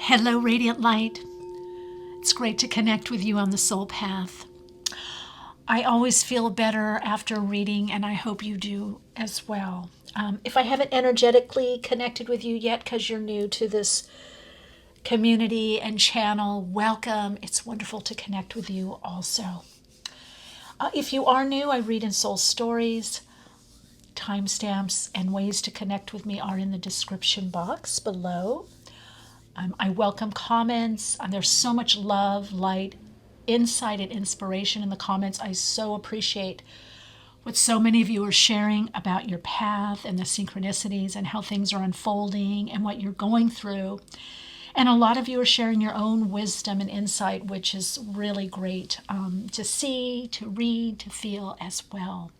Hello, Radiant Light. It's great to connect with you on the soul path. I always feel better after reading, and I hope you do as well. If I haven't energetically connected with you yet because you're new to this community and channel, welcome. It's wonderful to connect with you also. If you are new, I read in soul stories. Timestamps and ways to connect with me are in the description box below. I welcome comments. There's so much love, light, insight, and inspiration in the comments. I so appreciate what so many of you are sharing about your path and the synchronicities and how things are unfolding and what you're going through. And a lot of you are sharing your own wisdom and insight, which is really great to see, to read, to feel as well.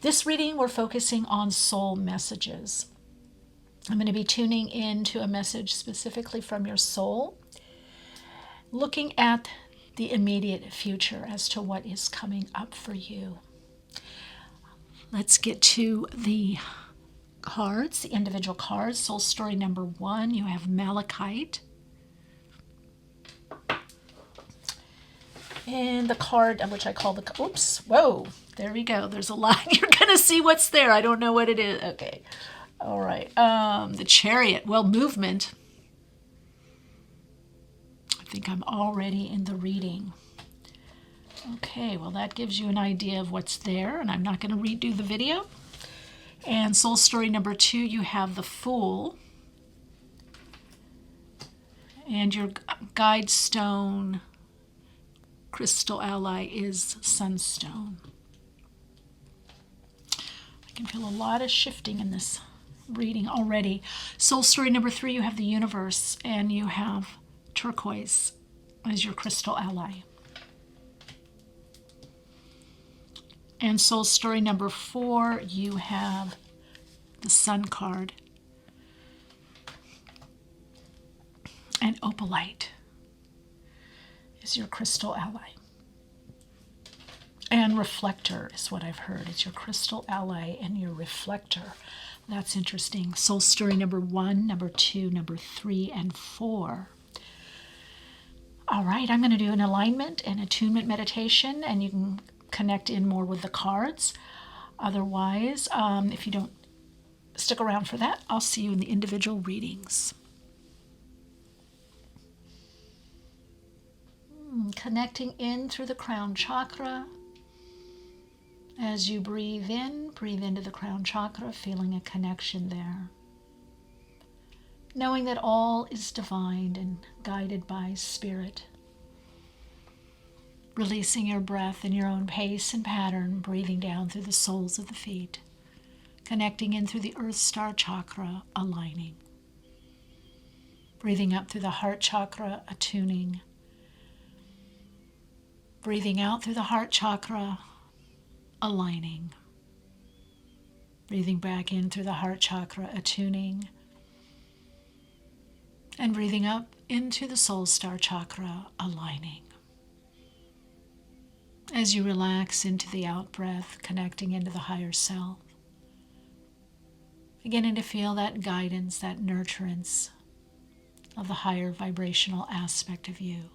This reading, we're focusing on soul messages. I'm going to be tuning in to a message specifically from your soul, looking at the immediate future as to what is coming up for you. Let's get to the cards, the individual cards. Soul story number 1, you have Malachite. And the card, which I call the, oops, whoa, there we go. There's a lot. You're going to see what's there. I don't know what it is. Okay. All right. The Chariot. Well, movement. I think I'm already in the reading. Okay. Well, that gives you an idea of what's there, and I'm not going to redo the video. And soul story number 2, you have the Fool. And your guide stone, crystal ally, is Sunstone. I can feel a lot of shifting in this reading already. Soul story number 3, you have the Universe, and you have turquoise as your crystal ally. And soul story number 4, you have the Sun card and Opalite is your crystal ally. And Reflector is what I've heard. It's your crystal ally and your Reflector. That's interesting. Soul story number 1, number 2, number 3, and 4. All right, I'm going to do an alignment and attunement meditation, and you can connect in more with the cards. Otherwise, if you don't stick around for that, I'll see you in the individual readings. Connecting in through the crown chakra. As you breathe into the crown chakra, feeling a connection there. Knowing that all is divine and guided by spirit. Releasing your breath in your own pace and pattern, breathing down through the soles of the feet. Connecting in through the Earth Star chakra, aligning. Breathing up through the heart chakra, attuning. Breathing out through the heart chakra, aligning. Breathing back in through the heart chakra, attuning. And breathing up into the soul star chakra, aligning. As you relax into the out breath, connecting into the higher self. Beginning to feel that guidance, that nurturance of the higher vibrational aspect of you.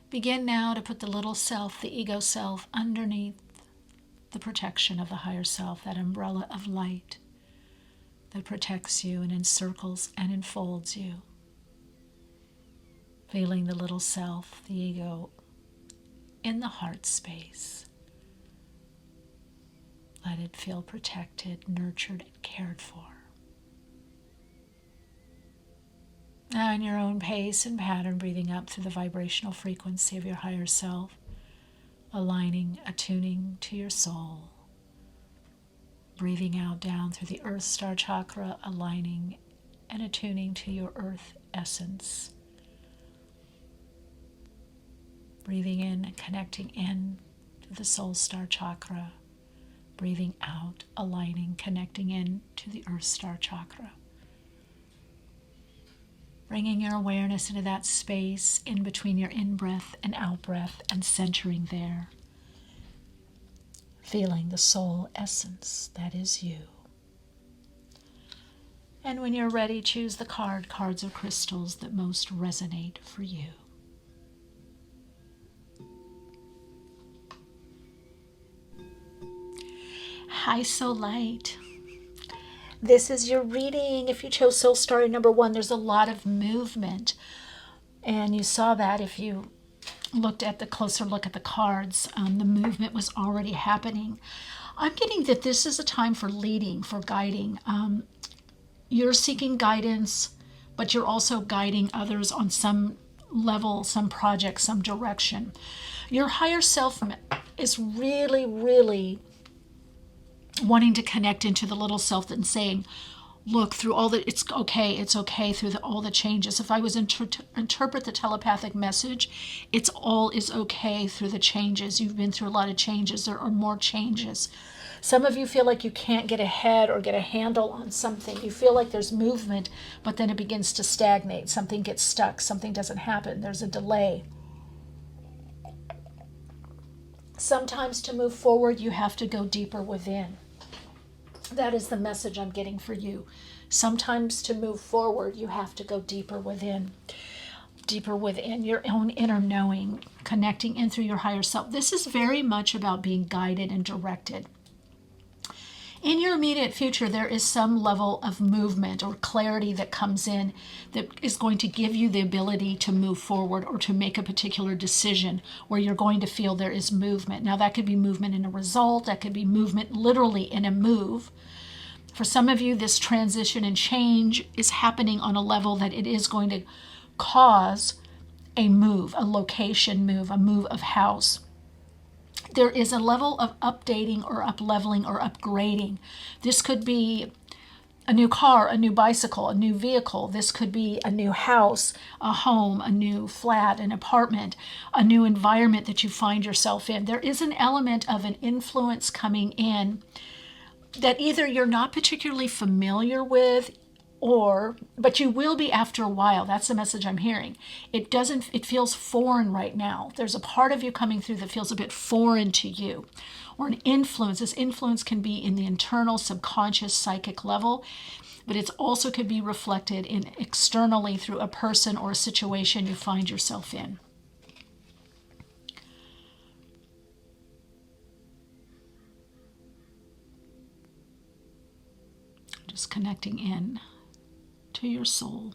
Begin now to put the little self, the ego self, underneath the protection of the higher self, that umbrella of light that protects you and encircles and enfolds you. Feeling the little self, the ego, in the heart space. Let it feel protected, nurtured, and cared for. Now, in your own pace and pattern, breathing up through the vibrational frequency of your higher self, aligning, attuning to your soul. Breathing out down through the Earth Star chakra, aligning and attuning to your Earth essence. Breathing in and connecting in to the Soul Star chakra. Breathing out, aligning, connecting in to the Earth Star chakra. Bringing your awareness into that space in between your in-breath and out-breath and centering there. Feeling the soul essence that is you. And when you're ready, choose the card, cards or crystals that most resonate for you. Hi, Soul Light. This is your reading. If you chose Soul Story number 1, there's a lot of movement. And you saw that if you looked at the closer look at the cards, the movement was already happening. I'm getting that this is a time for leading, for guiding. You're seeking guidance, but you're also guiding others on some level, some project, some direction. Your higher self is really, really wanting to connect into the little self and saying, look, through all the, it's okay through all the changes. If I was interpret the telepathic message, it's all is okay through the changes. You've been through a lot of changes. There are more changes. Some of you feel like you can't get ahead or get a handle on something. You feel like there's movement, but then it begins to stagnate. Something gets stuck. Something doesn't happen. There's a delay. Sometimes to move forward, you have to go deeper within. That is the message I'm getting for you. Sometimes to move forward, you have to go deeper within your own inner knowing, connecting in through your higher self. This is very much about being guided and directed. In your immediate future, there is some level of movement or clarity that comes in that is going to give you the ability to move forward or to make a particular decision where you're going to feel there is movement. Now, that could be movement in a result. That could be movement literally in a move. For some of you, this transition and change is happening on a level that it is going to cause a move, a location move, a move of house. There is a level of updating or up-leveling or upgrading. This could be a new car, a new bicycle, a new vehicle. This could be a new house, a home, a new flat, an apartment, a new environment that you find yourself in. There is an element of an influence coming in that either you're not particularly familiar with, but you will be after a while. That's the message I'm hearing. It feels foreign right now. There's a part of you coming through that feels a bit foreign to you, or an influence. This influence can be in the internal subconscious psychic level, but it also could be reflected in externally through a person or a situation you find yourself in. Just connecting in to your soul.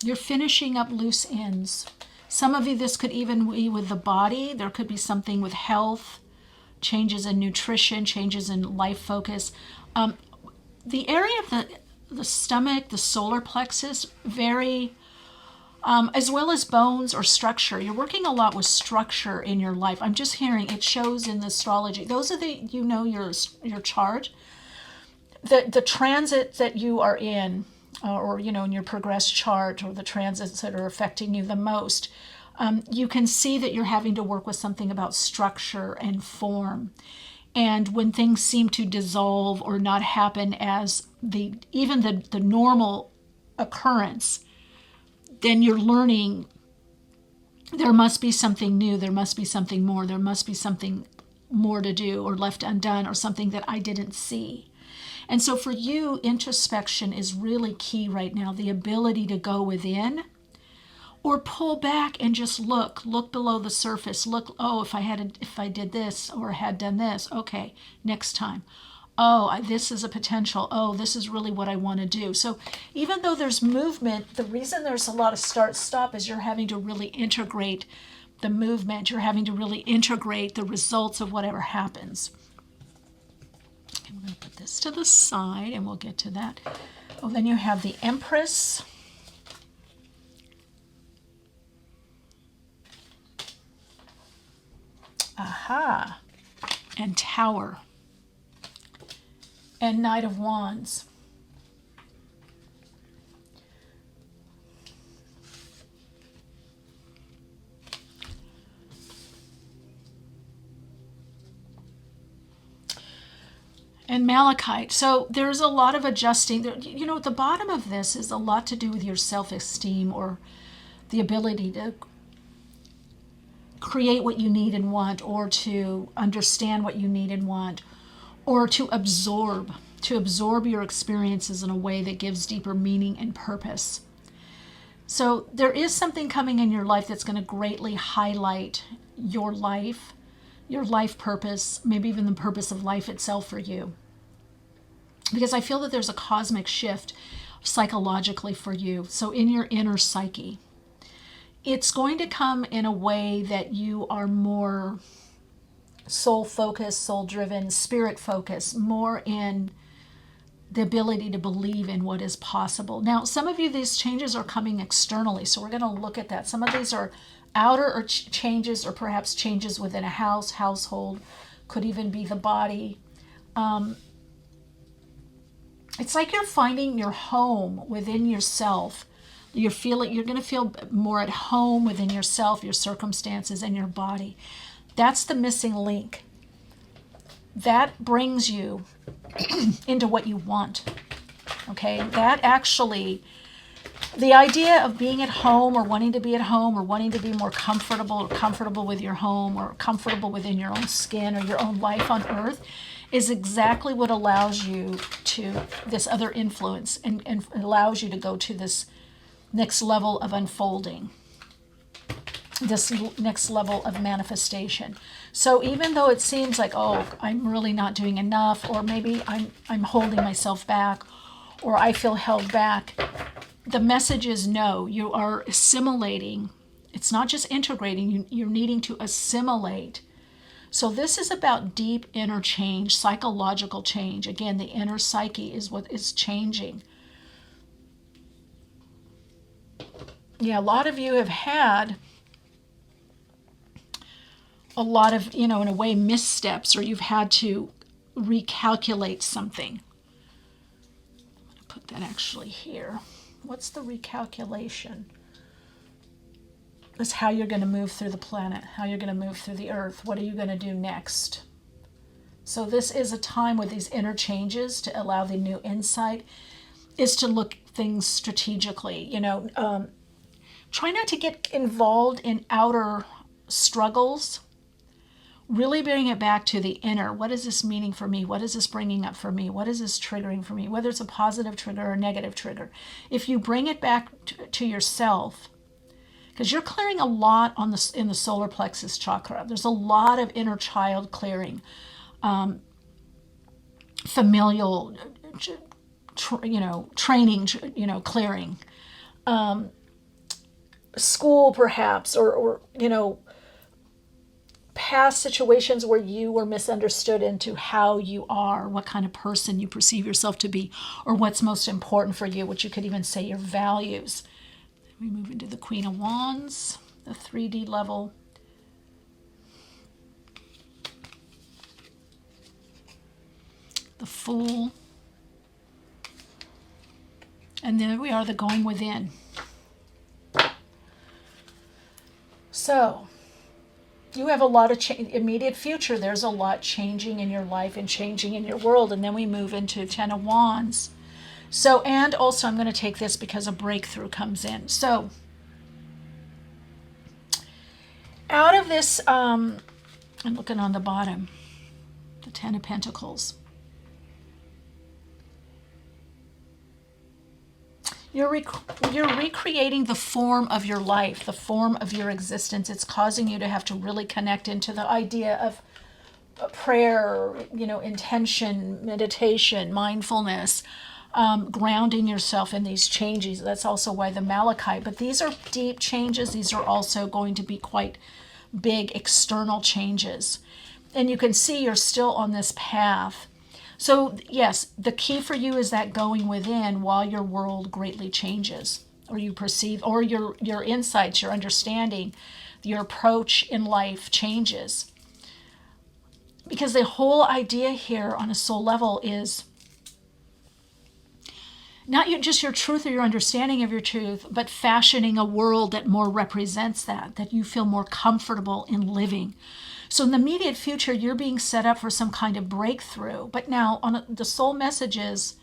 You're finishing up loose ends. Some of you, this could even be with the body. There could be something with health, changes in nutrition, changes in life focus. The area of the stomach, the solar plexus, very as well as bones or structure. You're working a lot with structure in your life. I'm just hearing it shows in the astrology. Those are your chart. The transit that you are in, or in your progress chart, or the transits that are affecting you the most, you can see that you're having to work with something about structure and form. And when things seem to dissolve or not happen as even the normal occurrence, then you're learning there must be something new, there must be something more, there must be something more to do or left undone or something that I didn't see. And so for you, introspection is really key right now, the ability to go within or pull back and just look below the surface. Look, if I did this or had done this, okay, next time. This is a potential. This is really what I want to do. So even though there's movement, the reason there's a lot of start-stop is you're having to really integrate the movement. You're having to really integrate the results of whatever happens. Okay, we're going to put this to the side and we'll get to that. Then you have the Empress. Aha. And Tower. And Knight of Wands. And Malachite. So there's a lot of adjusting. At the bottom of this is a lot to do with your self-esteem or the ability to create what you need and want, or to understand what you need and want, or to absorb your experiences in a way that gives deeper meaning and purpose. So there is something coming in your life that's going to greatly highlight your life purpose, maybe even the purpose of life itself for you. Because I feel that there's a cosmic shift psychologically for you. So in your inner psyche, it's going to come in a way that you are more soul focused, soul driven, spirit focused, more in the ability to believe in what is possible. Now, some of you, these changes are coming externally, so we're going to look at that. Some of these are outer or changes, or perhaps changes within a household, could even be the body. It's like you're finding your home within yourself. You're going to feel more at home within yourself, your circumstances, and your body. That's the missing link. That brings you into what you want. Okay? That actually, the idea of being at home, or wanting to be at home, or wanting to be more comfortable with your home, or comfortable within your own skin or your own life on earth, is exactly what allows you to this other influence, and allows you to go to this next level of unfolding, this next level of manifestation. So even though it seems like, oh, I'm really not doing enough, or maybe I'm holding myself back, or I feel held back, the message is no, you are assimilating. It's not just integrating, you're needing to assimilate. So this is about deep inner change, psychological change. Again, the inner psyche is what is changing. Yeah, a lot of you have had a lot of, in a way, missteps, or you've had to recalculate something. I'm going to put that actually here. What's the recalculation? It's how you're going to move through the planet, how you're going to move through the earth. What are you going to do next? So this is a time with these inner changes to allow the new insight, is to look at things strategically. Try not to get involved in outer struggles. Really bring it back to the inner. What is this meaning for me? What is this bringing up for me? What is this triggering for me? Whether it's a positive trigger or a negative trigger. If you bring it back to yourself, because you're clearing a lot in the solar plexus chakra. There's a lot of inner child clearing, familial, training, clearing, school perhaps, or past situations where you were misunderstood into how you are, what kind of person you perceive yourself to be, or what's most important for you, which you could even say your values. We move into the Queen of Wands, the 3D level. The Fool. And there we are, the Going Within. So, you have a lot of immediate future. There's a lot changing in your life and changing in your world. And then we move into 10 of Wands. So, and also I'm going to take this because a breakthrough comes in. So, out of this, I'm looking on the bottom, the 10 of Pentacles. You're recreating the form of your life, the form of your existence. It's causing you to have to really connect into the idea of prayer, intention, meditation, mindfulness, grounding yourself in these changes. That's also why the Malachite. But these are deep changes. These are also going to be quite big external changes. And you can see you're still on this path. So yes, the key for you is that going within while your world greatly changes, or you perceive, or your insights, your understanding, your approach in life changes. Because the whole idea here on a soul level is not just your truth or your understanding of your truth, but fashioning a world that more represents that you feel more comfortable in living. So in the immediate future, you're being set up for some kind of breakthrough. But now the soul message is,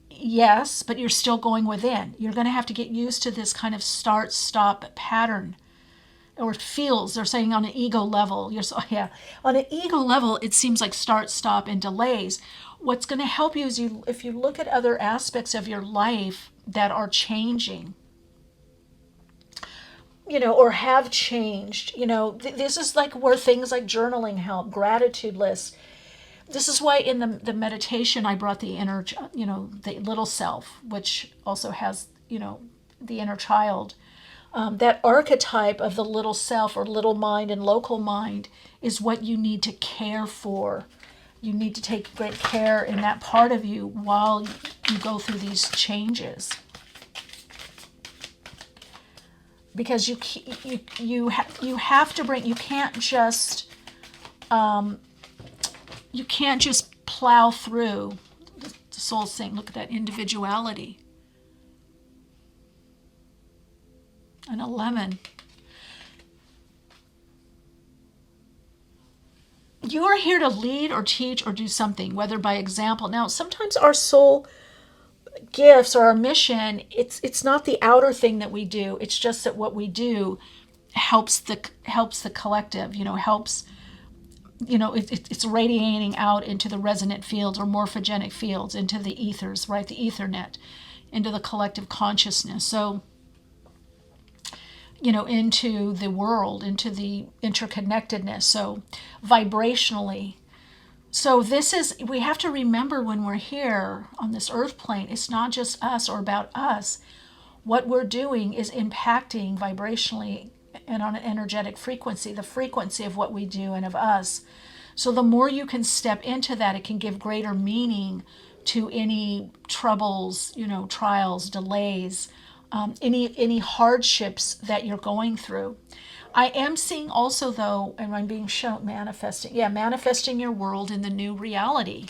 yes, but you're still going within. You're going to have to get used to this kind of start-stop pattern. or feels, they're saying on an ego level. Yeah, on an ego level, it seems like start, stop, and delays. What's going to help you is if you look at other aspects of your life that are changing, or have changed. This is like where things like journaling help, gratitude lists. This is why in the meditation I brought the inner, the little self, which also has, the inner child. That archetype of the little self or little mind and local mind is what you need to care for. You need to take great care in that part of you while you go through these changes. Because you have to bring, you can't just plow through. The soul's saying, look at that individuality. An 11. You are here to lead or teach or do something, whether by example. Now, sometimes our soul gifts or our mission, it's not the outer thing that we do. It's just that what we do helps the collective. Helps. It's radiating out into the resonant fields or morphogenic fields, into the ethers, right? The Ethernet, into the collective consciousness. So, into the world, into the interconnectedness. So vibrationally. So we have to remember when we're here on this earth plane, it's not just us or about us. What we're doing is impacting vibrationally and on an energetic frequency, the frequency of what we do and of us. So the more you can step into that, it can give greater meaning to any troubles, trials, delays, any hardships that you're going through. I am seeing also, though, and I'm being shown manifesting your world in the new reality.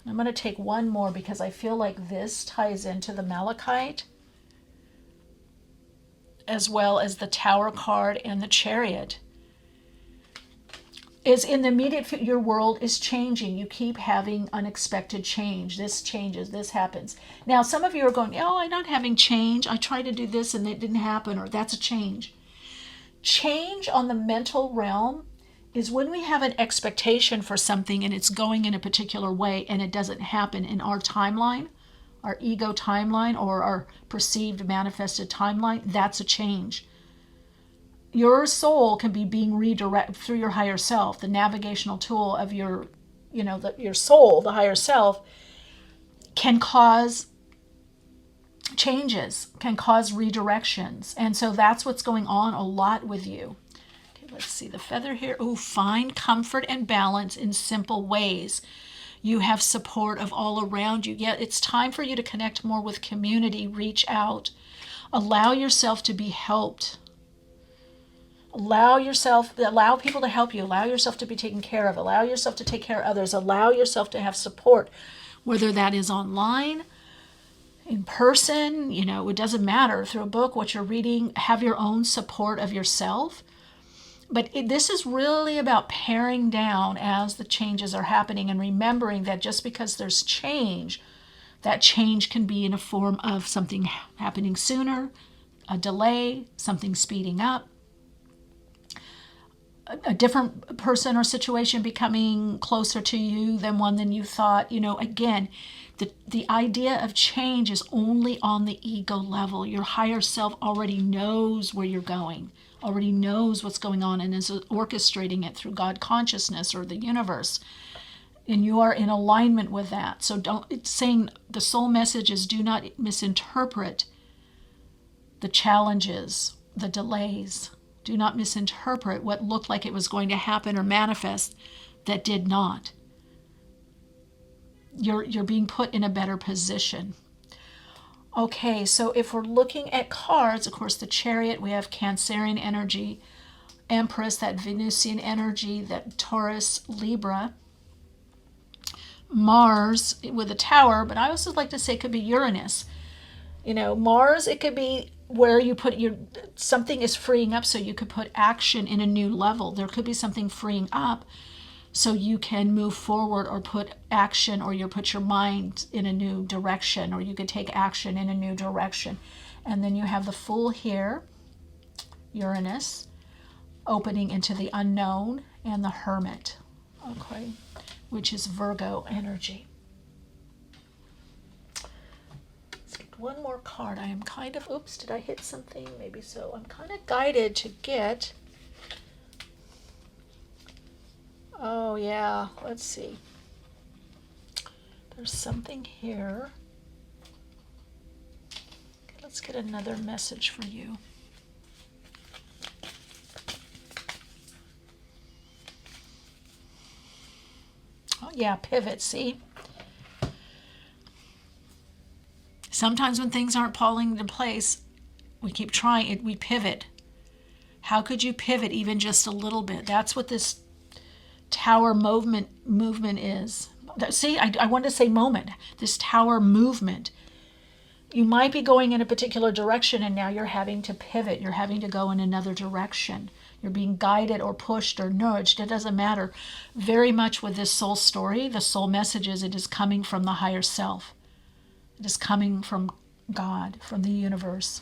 I'm going to take one more because I feel like this ties into the Malachite as well as the Tower card and the Chariot. Is in the immediate future, your world is changing. You keep having unexpected change. This changes, this happens. Now, some of you are going, I'm not having change. I tried to do this and it didn't happen, or that's a change. Change on the mental realm is when we have an expectation for something and it's going in a particular way and it doesn't happen in our timeline, our ego timeline, or our perceived manifested timeline. That's a change. Your soul can be being redirected through your higher self, the navigational tool of your soul, the higher self, can cause changes, can cause redirections. And so that's what's going on a lot with you. Okay, let's see the feather here. Find comfort and balance in simple ways. You have support of all around you. Yet it's time for you to connect more with community, reach out, allow yourself to be helped. Allow people to help you. Allow yourself to be taken care of. Allow yourself to take care of others. Allow yourself to have support, whether that is online, in person, it doesn't matter, through a book, what you're reading. Have your own support of yourself. But this is really about paring down as the changes are happening and remembering that just because there's change, that change can be in a form of something happening sooner, a delay, something speeding up, a different person or situation becoming closer to you than you thought. Again, the idea of change is only on the ego level. Your higher self already knows where you're going, already knows what's going on, and is orchestrating it through God consciousness or the universe. And you are in alignment with that. So it's saying the soul message is, do not misinterpret the challenges, the delays. Do not misinterpret what looked like it was going to happen or manifest that did not. You're being put in a better position. Okay, so if we're looking at cards, of course, the Chariot, we have Cancerian energy, Empress, that Venusian energy, that Taurus, Libra, Mars with a Tower, but I also like to say it could be Uranus. Mars, it could be where you put something is freeing up so you could put action in a new level. There could be something freeing up so you can move forward or put action, or you put your mind in a new direction, or you could take action in a new direction. And then you have the Fool here, Uranus. opening into the unknown, and the Hermit, okay, which is Virgo energy. Let's get one more card. I am kind of, oops, did I hit something? Maybe so. I'm kind of guided to get, oh yeah, let's see. There's something here. Okay, let's get another message for you. Oh yeah, pivot, see? Sometimes when things aren't falling into place, we keep trying it, we pivot. How could you pivot even just a little bit? That's what this tower movement is. See, I wanted to say moment. This tower movement. You might be going in a particular direction and now you're having to pivot. You're having to go in another direction. You're being guided or pushed or nudged. It doesn't matter. Very much with this soul story, the soul messages, it is coming from the higher self. It is coming from God, from the universe,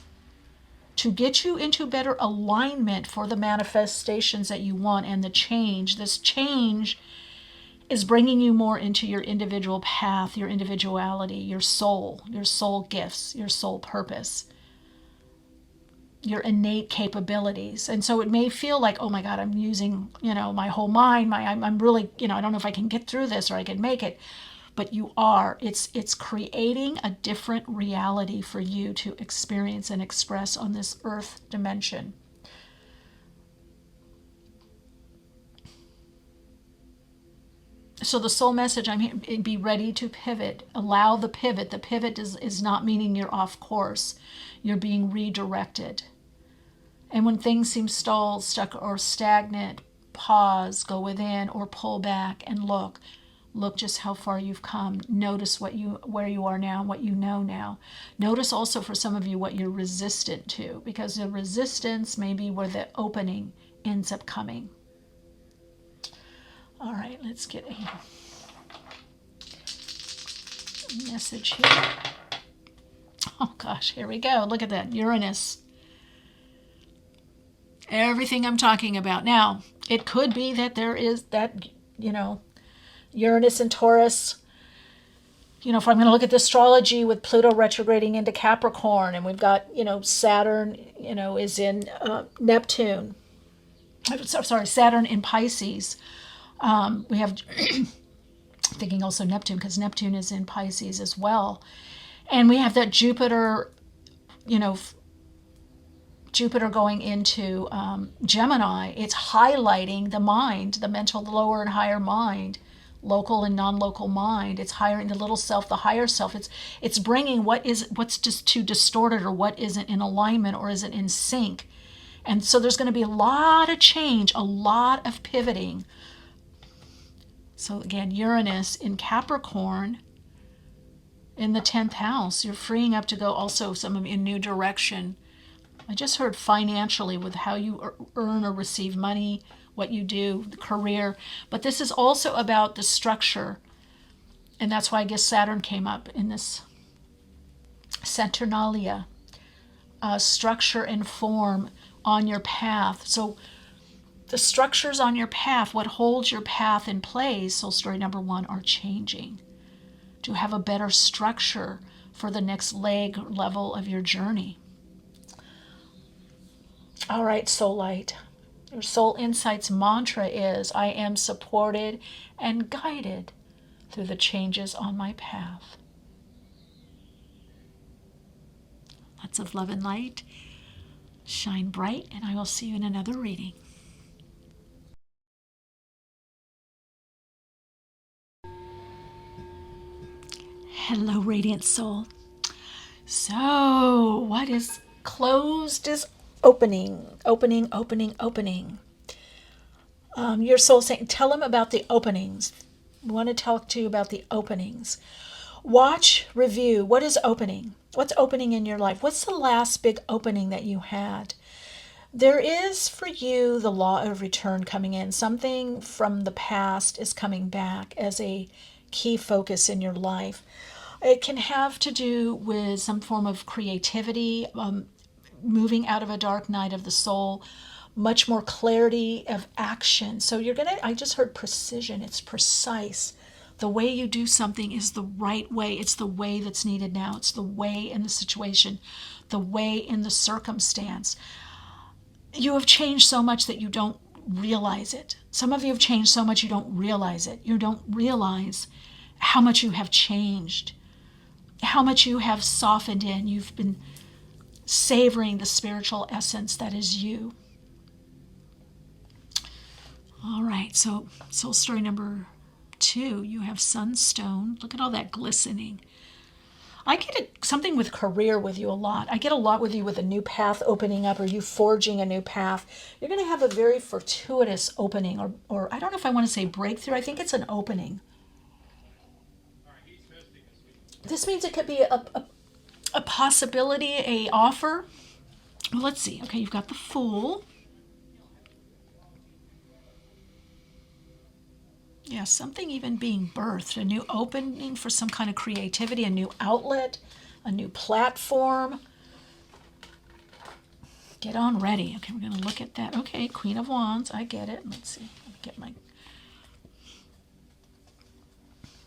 to get you into better alignment for the manifestations that you want and the change. This change is bringing you more into your individual path, your individuality, your soul gifts, your soul purpose, your innate capabilities. And so it may feel like, oh my God, I'm using, my whole mind. I'm really, I don't know if I can get through this or I can make it. But you are. It's creating a different reality for you to experience and express on this earth dimension. So the soul message, I'm here, be ready to pivot. Allow the pivot. The pivot is not meaning you're off course. You're being redirected. And when things seem stalled, stuck, or stagnant, pause, go within, or pull back and look. Look just how far you've come. Notice where you are now, what you know now. Notice also for some of you what you're resistant to, because the resistance may be where the opening ends up coming. All right, let's get a message here. Oh gosh, here we go. Look at that, Uranus. Everything I'm talking about. Now, it could be that there is that, Uranus and Taurus, if I'm going to look at the astrology with Pluto retrograding into Capricorn, and we've got, Saturn, is in Neptune. Sorry, Saturn in Pisces. We have, thinking also Neptune, because Neptune is in Pisces as well. And we have that Jupiter, Jupiter going into Gemini. It's highlighting the mind, the mental, the lower and higher mind, local and non-local mind. It's hiring the little self, the higher self. It's bringing what's just too distorted or what isn't in alignment or isn't in sync. And so there's going to be a lot of change, a lot of pivoting. So again, Uranus in Capricorn in the 10th house. You're freeing up to go also some of in new direction. I just heard financially with how you earn or receive money, what you do, the career. But this is also about the structure. And that's why I guess Saturn came up in this Saturnalia. Structure and form on your path. So the structures on your path, what holds your path in place, soul story number 1, are changing. To have a better structure for the next level of your journey. All right, Soul Light. Your Soul Insights mantra is, I am supported and guided through the changes on my path. Lots of love and light. Shine bright, and I will see you in another reading. Hello, Radiant Soul. So, what is closed is opening. Your soul saying, tell them about the openings. We want to talk to you about the openings. Watch, review. What is opening? What's opening in your life? What's the last big opening that you had? There is for you the law of return coming in. Something from the past is coming back as a key focus in your life. It can have to do with some form of creativity, moving out of a dark night of the soul, much more clarity of action. So I just heard precision. It's precise. The way you do something is the right way. It's the way that's needed now. It's the way in the situation, the way in the circumstance. You have changed so much that you don't realize it. Some of you have changed so much you don't realize it. You don't realize how much you have changed, how much you have softened in. You've been savoring the spiritual essence that is you. All right, so soul story number 2, you have Sunstone. Look at all that glistening. I get something with career with you a lot. I get a lot with you with a new path opening up or you forging a new path. You're going to have a very fortuitous opening or I don't know if I want to say breakthrough. I think it's an opening. This means it could be a possibility, a offer. Well, let's see. Okay, you've got the Fool. Yeah, something even being birthed, a new opening for some kind of creativity, a new outlet, a new platform. Get on ready. Okay, we're going to look at that. Okay, Queen of Wands. I get it. Let's see. Get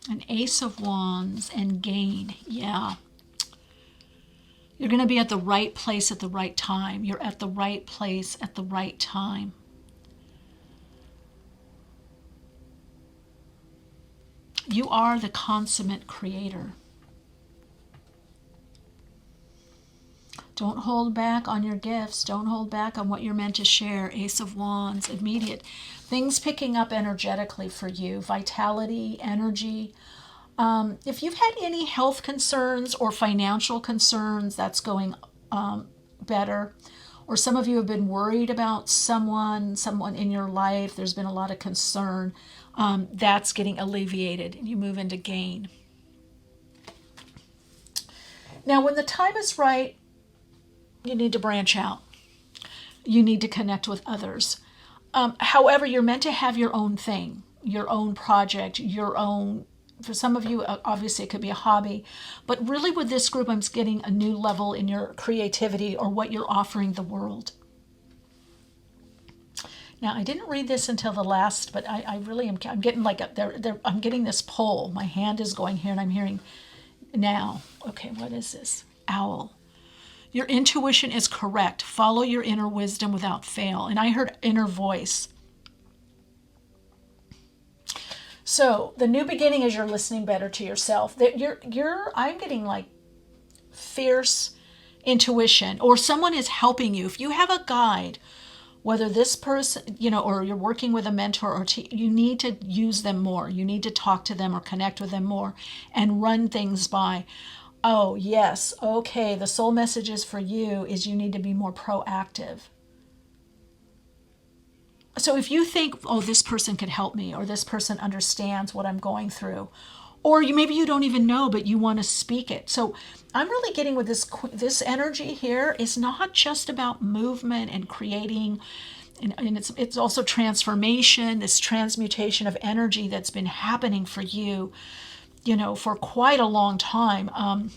an Ace of Wands and gain. Yeah. You're going to be at the right place at the right time. You're at the right place at the right time. You are the consummate creator. Don't hold back on your gifts. Don't hold back on what you're meant to share. Ace of Wands, immediate. Things picking up energetically for you. Vitality, energy. If you've had any health concerns or financial concerns, that's going better. Or some of you have been worried about someone in your life. There's been a lot of concern. That's getting alleviated and you move into gain. Now, when the time is right, you need to branch out. You need to connect with others. However, you're meant to have your own thing, your own project, your own. For some of you, obviously, it could be a hobby. But really with this group, I'm getting a new level in your creativity or what you're offering the world. Now, I didn't read this until the last, but I really am. I'm getting I'm getting this pull. My hand is going here and I'm hearing now. Okay, what is this? Owl. Your intuition is correct. Follow your inner wisdom without fail. And I heard inner voice. So the new beginning is you're listening better to yourself. That I'm getting like fierce intuition, or someone is helping you. If you have a guide, whether this person, or you're working with a mentor or you need to use them more. You need to talk to them or connect with them more and run things by. Oh, yes. Okay. The soul messages for you is you need to be more proactive. So if you think, oh, this person could help me or this person understands what I'm going through, or maybe you don't even know, but you want to speak it. So I'm really getting with this energy here is not just about movement and creating, and it's also transformation, this transmutation of energy that's been happening for you, for quite a long time.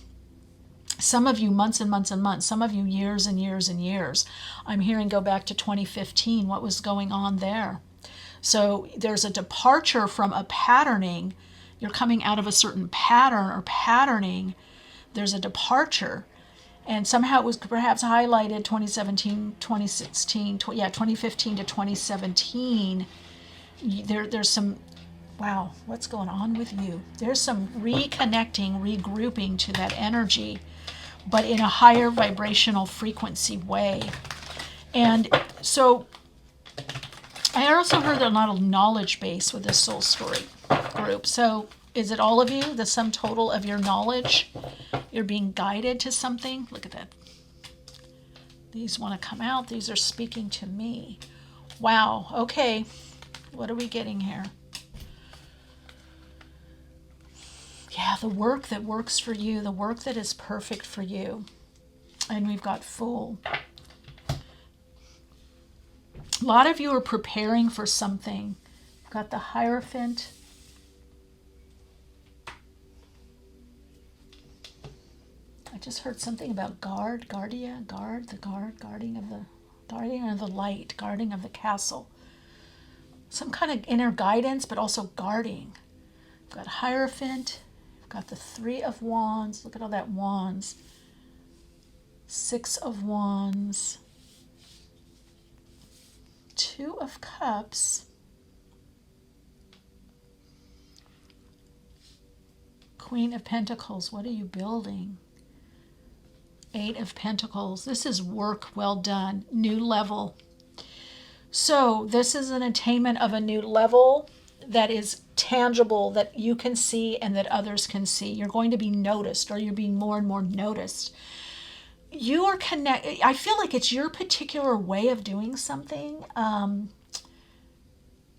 Some of you months and months and months, some of you years and years and years. I'm hearing go back to 2015, what was going on there. So there's a departure from a patterning. You're coming out of a certain pattern or patterning. There's a departure. And somehow it was perhaps highlighted 2017, 2016, 2015 to 2017. There's some, wow, what's going on with you? There's some reconnecting, regrouping to that energy, but in a higher vibrational frequency way. And so I also heard a lot of knowledge base with this soul story group. So is it all of you, the sum total of your knowledge? You're being guided to something. Look at that. These want to come out. These are speaking to me. Wow. Okay. What are we getting here? Yeah, the work that works for you, the work that is perfect for you. And we've got Fool. A lot of you are preparing for something. You've got the Hierophant. I just heard something about guarding of the Guardian of the light, guarding of the castle. Some kind of inner guidance, but also guarding. We've got Hierophant. We've got the Three of Wands. Look at all that wands. Six of Wands. Two of Cups. Queen of Pentacles. What are you building? Eight of Pentacles. This is work well done. New level. So this is an attainment of a new level that is tangible, that you can see and that others can see. You're going to be noticed, or you're being more and more noticed. You are connected. I feel like it's your particular way of doing something.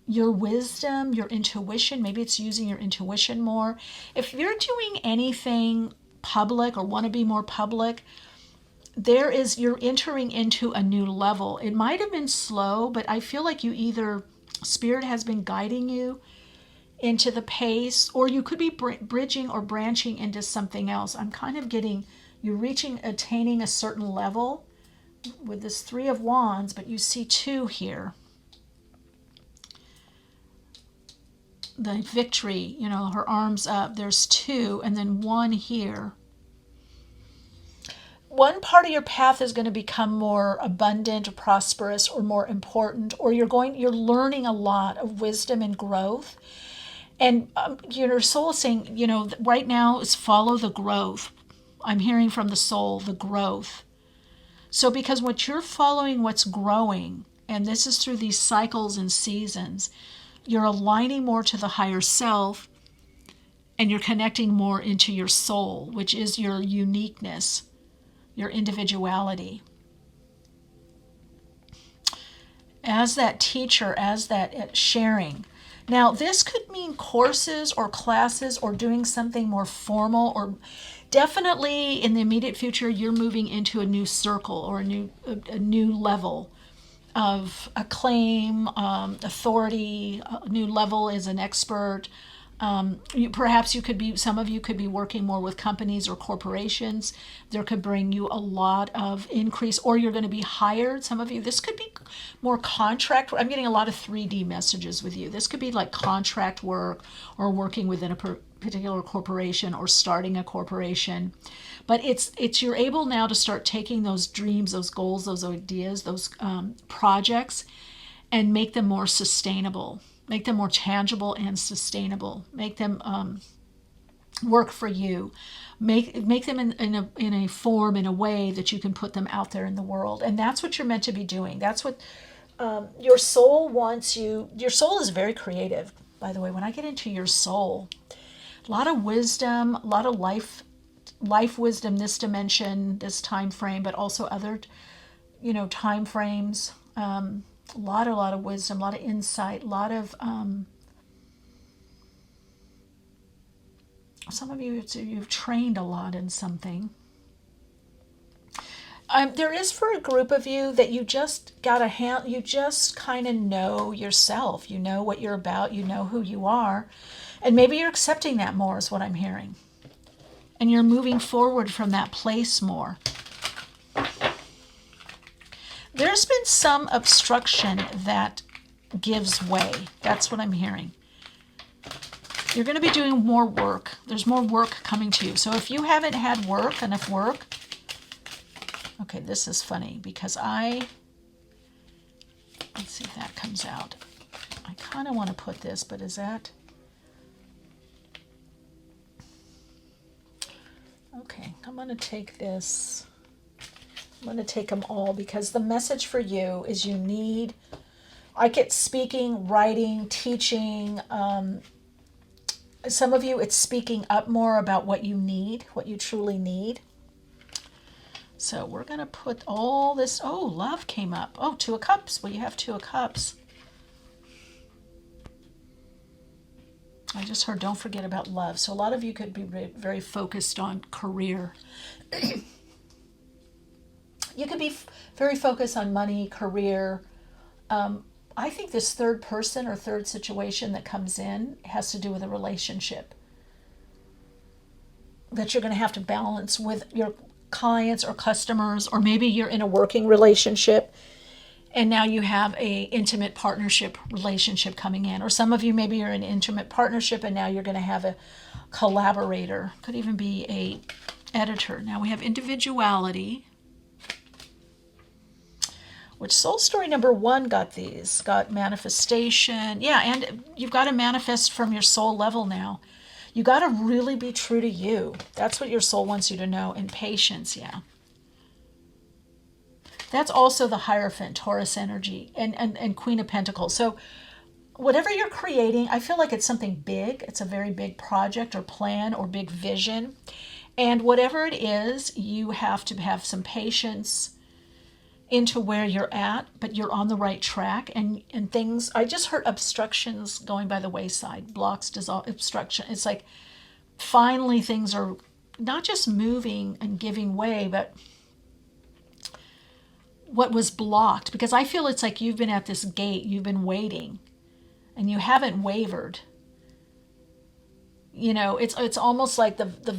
Your wisdom, your intuition. Maybe it's using your intuition more. If you're doing anything public or want to be more public, you're entering into a new level. It might have been slow, but I feel like Spirit has been guiding you into the pace, or you could be bridging or branching into something else. I'm kind of getting you attaining a certain level with this Three of Wands, but you see two here. The Victory, her arms up, there's two, and then one here. One part of your path is going to become more abundant or prosperous or more important, or you're learning a lot of wisdom and growth. And your soul is saying, right now is follow the growth. I'm hearing from the soul, the growth. So because what you're following, what's growing, and this is through these cycles and seasons, you're aligning more to the higher self, and you're connecting more into your soul, which is your uniqueness, your individuality. As that teacher, as that sharing. Now, this could mean courses or classes or doing something more formal, or definitely in the immediate future, you're moving into a new circle or a new level of acclaim, authority, a new level as an expert. Some of you could be working more with companies or corporations. There could bring you a lot of increase, or you're going to be hired. Some of you, this could be more contract. I'm getting a lot of 3D messages with you. This could be like contract work, or working within a particular corporation, or starting a corporation. But you're able now to start taking those dreams, those goals, those ideas, those projects, and make them more sustainable. Make them more tangible and sustainable. Make them work for you. Make them in a form, in a way that you can put them out there in the world. And that's what you're meant to be doing. That's what your soul wants you. Your soul is very creative, by the way. When I get into your soul, a lot of wisdom, a lot of life wisdom, this dimension, this time frame, but also other, time frames. A lot of wisdom, a lot of insight, a lot of some of you've trained a lot in something. There is for a group of you that you just you just kind of know yourself. You know what you're about. You know who you are, and maybe you're accepting that more, is what I'm hearing, and you're moving forward from that place more. There's been some obstruction that gives way. That's what I'm hearing. You're going to be doing more work. There's more work coming to you. So if you haven't had enough work, okay, this is funny because let's see if that comes out. I kind of want to put this, but is that? Okay, I'm going to take this. I'm going to take them all because the message for you is I get speaking, writing, teaching. Some of you, it's speaking up more about what you need, what you truly need. So we're going to put all this. Oh, love came up. Oh, Two of Cups. Well, you have Two of Cups. I just heard don't forget about love. So a lot of you could be very focused on career. You could be very focused on money, career. I think this third person or third situation that comes in has to do with a relationship that you're going to have to balance with your clients or customers, or maybe you're in a working relationship And now you have a intimate partnership relationship coming in. Or some of you, maybe you're in an intimate partnership and now you're going to have a collaborator. Could even be a editor. Now we have individuality, which soul story number 1 got these. Got manifestation. Yeah, and you've got to manifest from your soul level now. You got to really be true to you. That's what your soul wants you to know. And patience, yeah. That's also the Hierophant, Taurus energy, and Queen of Pentacles. So whatever you're creating, I feel like it's something big. It's a very big project or plan or big vision. And whatever it is, you have to have some patience into where you're at, but you're on the right track. And things, I just heard obstructions going by the wayside, blocks, dissolve, obstruction. It's like finally things are not just moving and giving way, but what was blocked, because I feel it's like you've been at this gate, you've been waiting, and you haven't wavered. You know, it's almost like the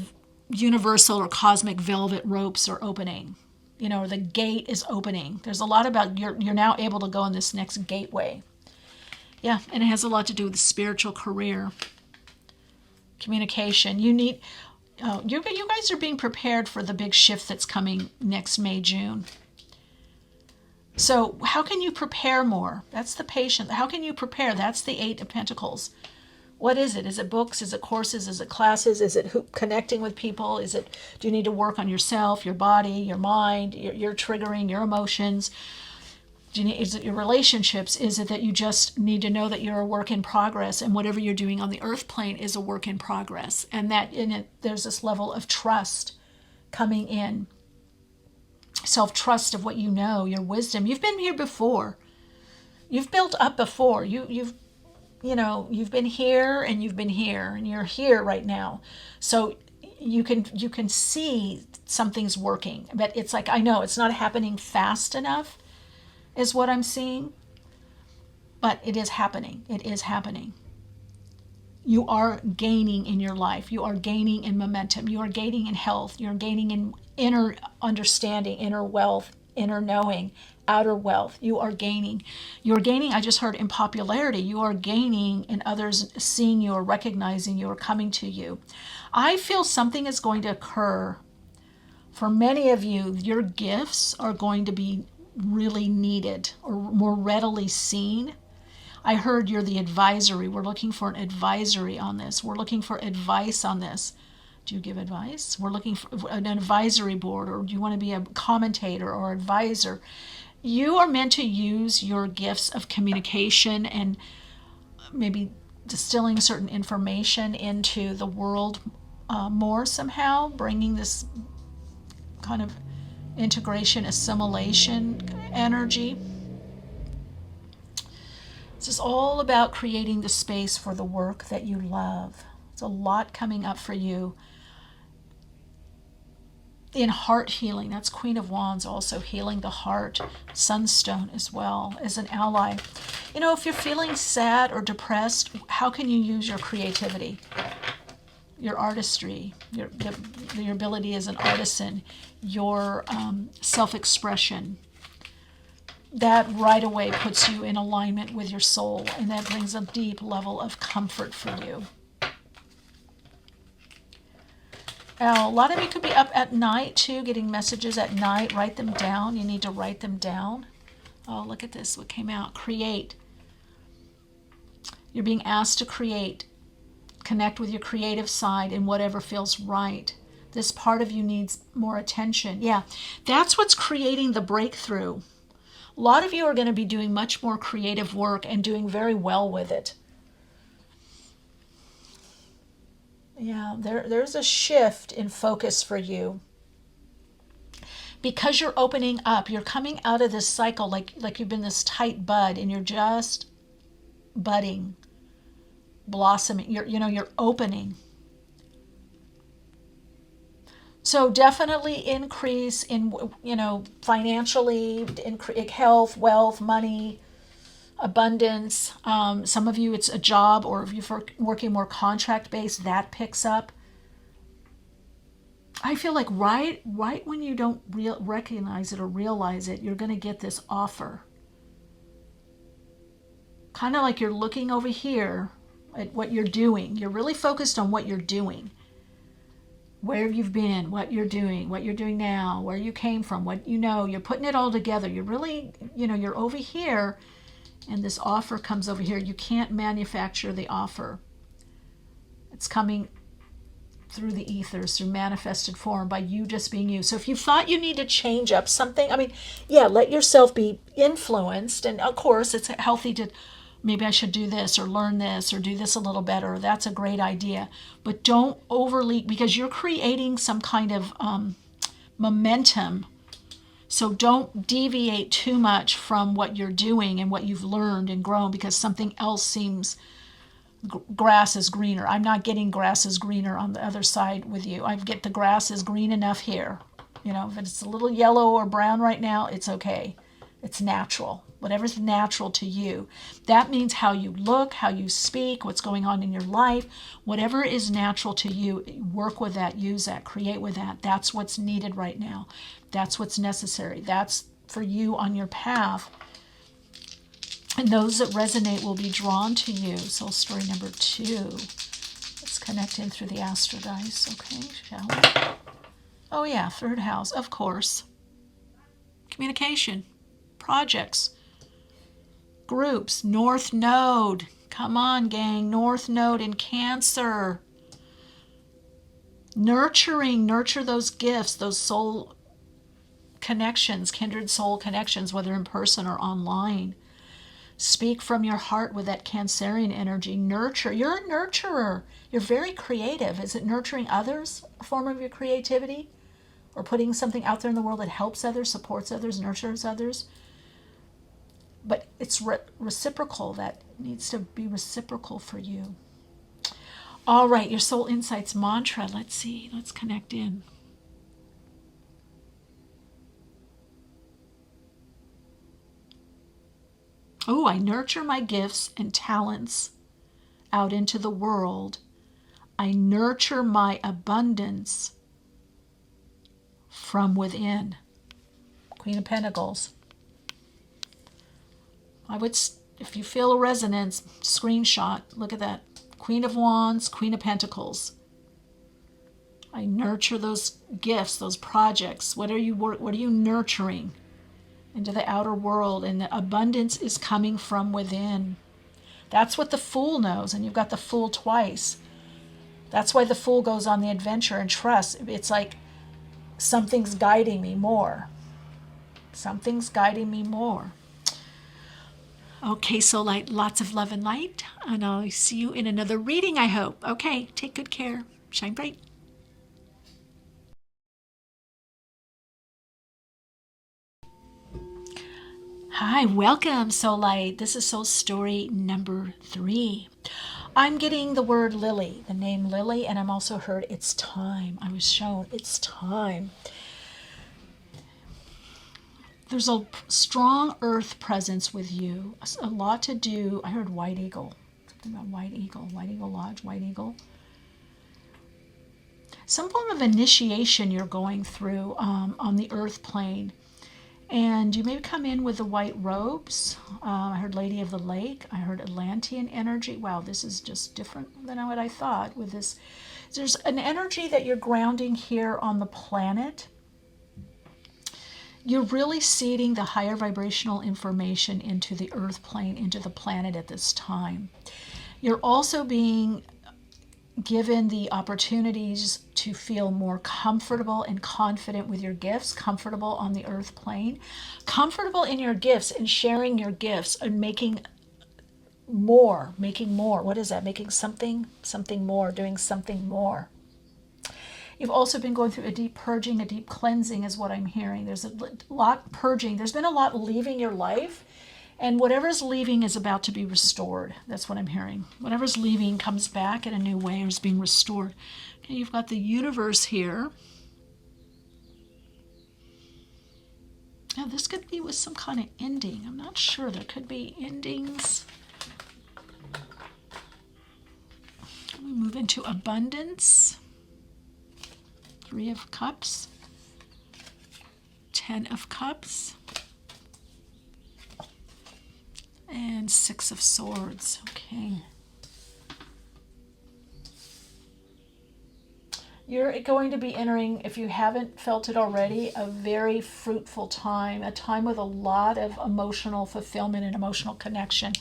universal or cosmic velvet ropes are opening. You know, the gate is opening. There's a lot about you're now able to go in this next gateway. Yeah, and it has a lot to do with the spiritual career, communication. You need, you guys are being prepared for the big shift that's coming next May, June. So how can you prepare more? That's the patience. How can you prepare? That's the 8 of Pentacles. What is it? Is it books? Is it courses? Is it classes? Is it connecting with people? Is it, do you need to work on yourself, your body, your mind, your triggering, your emotions? Is it your relationships? Is it that you just need to know that you're a work in progress, and whatever you're doing on the earth plane is a work in progress, and that in it there's this level of trust coming in. Self-trust of what you know, your wisdom. You've been here before. You've built up before. You've been here and you've been here and you're here right now. So you can see something's working. But it's like, I know it's not happening fast enough is what I'm seeing. But it is happening. It is happening. You are gaining in your life. You are gaining in momentum. You are gaining in health. You're gaining in inner understanding, inner wealth, inner knowing, outer wealth. You are gaining. You're gaining, I just heard, in popularity. You are gaining in others seeing you or recognizing you or coming to you. I feel something is going to occur. For many of you, your gifts are going to be really needed or more readily seen. I heard you're the advisory. We're looking for an advisory on this. We're looking for advice on this. Do you give advice? We're looking for an advisory board, or do you want to be a commentator or advisor? You are meant to use your gifts of communication and maybe distilling certain information into the world more somehow, bringing this kind of integration, assimilation energy. This is all about creating the space for the work that you love. It's a lot coming up for you. In heart healing, that's Queen of Wands, also healing the heart. Sunstone as well as an ally. You know, if you're feeling sad or depressed, how can you use your creativity, your artistry, your ability as an artisan, your self-expression? That right away puts you in alignment with your soul, and that brings a deep level of comfort for you. Now, a lot of you could be up at night too, getting messages at night. Write them down. You need to write them down. Oh, look at this. What came out? Create. You're being asked to create. Connect with your creative side in whatever feels right. This part of you needs more attention. Yeah, that's what's creating the breakthrough. A lot of you are going to be doing much more creative work and doing very well with it. Yeah, there's a shift in focus for you. Because you're opening up, you're coming out of this cycle like you've been this tight bud and you're just budding, blossoming. You're opening. So definitely increase in, financially, health, wealth, money, abundance. Some of you, it's a job, or if you're working more contract-based, that picks up. I feel like right when you don't recognize it or realize it, you're going to get this offer. kind of like you're looking over here at what you're doing. You're really focused on what you're doing. Where you've been, what you're doing now, where you came from, what you know. You're putting it all together. You're really, you're over here, and this offer comes over here. You can't manufacture the offer. It's coming through the ethers, through manifested form, by you just being you. So if you thought you need to change up something, let yourself be influenced. And of course, it's healthy to, maybe I should do this or learn this or do this a little better. That's a great idea. But don't overly, because you're creating some kind of momentum. So don't deviate too much from what you're doing and what you've learned and grown, because something else seems, grass is greener. I'm not getting grass is greener on the other side with you. I get the grass is green enough here. If it's a little yellow or brown right now, it's okay. It's natural. Whatever's natural to you. That means how you look, how you speak, what's going on in your life. Whatever is natural to you, work with that, use that, create with that. That's what's needed right now. That's what's necessary. That's for you on your path. And those that resonate will be drawn to you. Soul story number 2. Let's connect in through the astro dice. Okay, shall we? Oh yeah, 3rd house, of course. Communication, projects, groups, North Node. Come on, gang, North Node in Cancer. Nurture those gifts, those soul connections, kindred soul connections, whether in person or online. Speak from your heart with that Cancerian energy. Nurture. You're a nurturer. You're very creative. Is it nurturing others, a form of your creativity? Or putting something out there in the world that helps others, supports others, nurtures others? But it's reciprocal. That needs to be reciprocal for you. All right, your soul insights mantra. Let's see. Let's connect in. Oh, I nurture my gifts and talents out into the world. I nurture my abundance from within. Queen of Pentacles. If you feel a resonance, screenshot. Look at that. Queen of Wands, Queen of Pentacles. I nurture those gifts, those projects. What are you nurturing into the outer world? And the abundance is coming from within. That's what the Fool knows, and you've got the Fool twice. That's why the Fool goes on the adventure and trusts. It's like something's guiding me more. Something's guiding me more. Okay, so lots of love and light, and I'll see you in another reading, I hope. Okay, take good care. Shine bright. Hi, welcome, Soul Light. This is Soul Story number 3. I'm getting the word Lily, the name Lily, and I'm also heard it's time. I was shown it's time. There's a strong earth presence with you, a lot to do. I heard White Eagle, something about White Eagle Lodge, White Eagle. Some form of initiation you're going through on the earth plane. And you may come in with the white robes. I heard Lady of the Lake. I heard Atlantean energy. Wow, this is just different than what I thought with this. There's an energy that you're grounding here on the planet. You're really seeding the higher vibrational information into the earth plane, into the planet at this time. You're also being given the opportunities to feel more comfortable and confident with your gifts, comfortable on the earth plane, comfortable in your gifts and sharing your gifts and making more. What is that? Making something more, doing something more. You've also been going through a deep purging, a deep cleansing is what I'm hearing. There's a lot purging. There's been a lot leaving your life. And whatever's leaving is about to be restored. That's what I'm hearing. Whatever's leaving comes back in a new way or is being restored. Okay, you've got the universe here. Now, this could be with some kind of ending. I'm not sure. There could be endings. We move into abundance. 3 of Cups. 10 of Cups. And Six of Swords. Okay. You're going to be entering, if you haven't felt it already, a very fruitful time, a time with a lot of emotional fulfillment and emotional connection.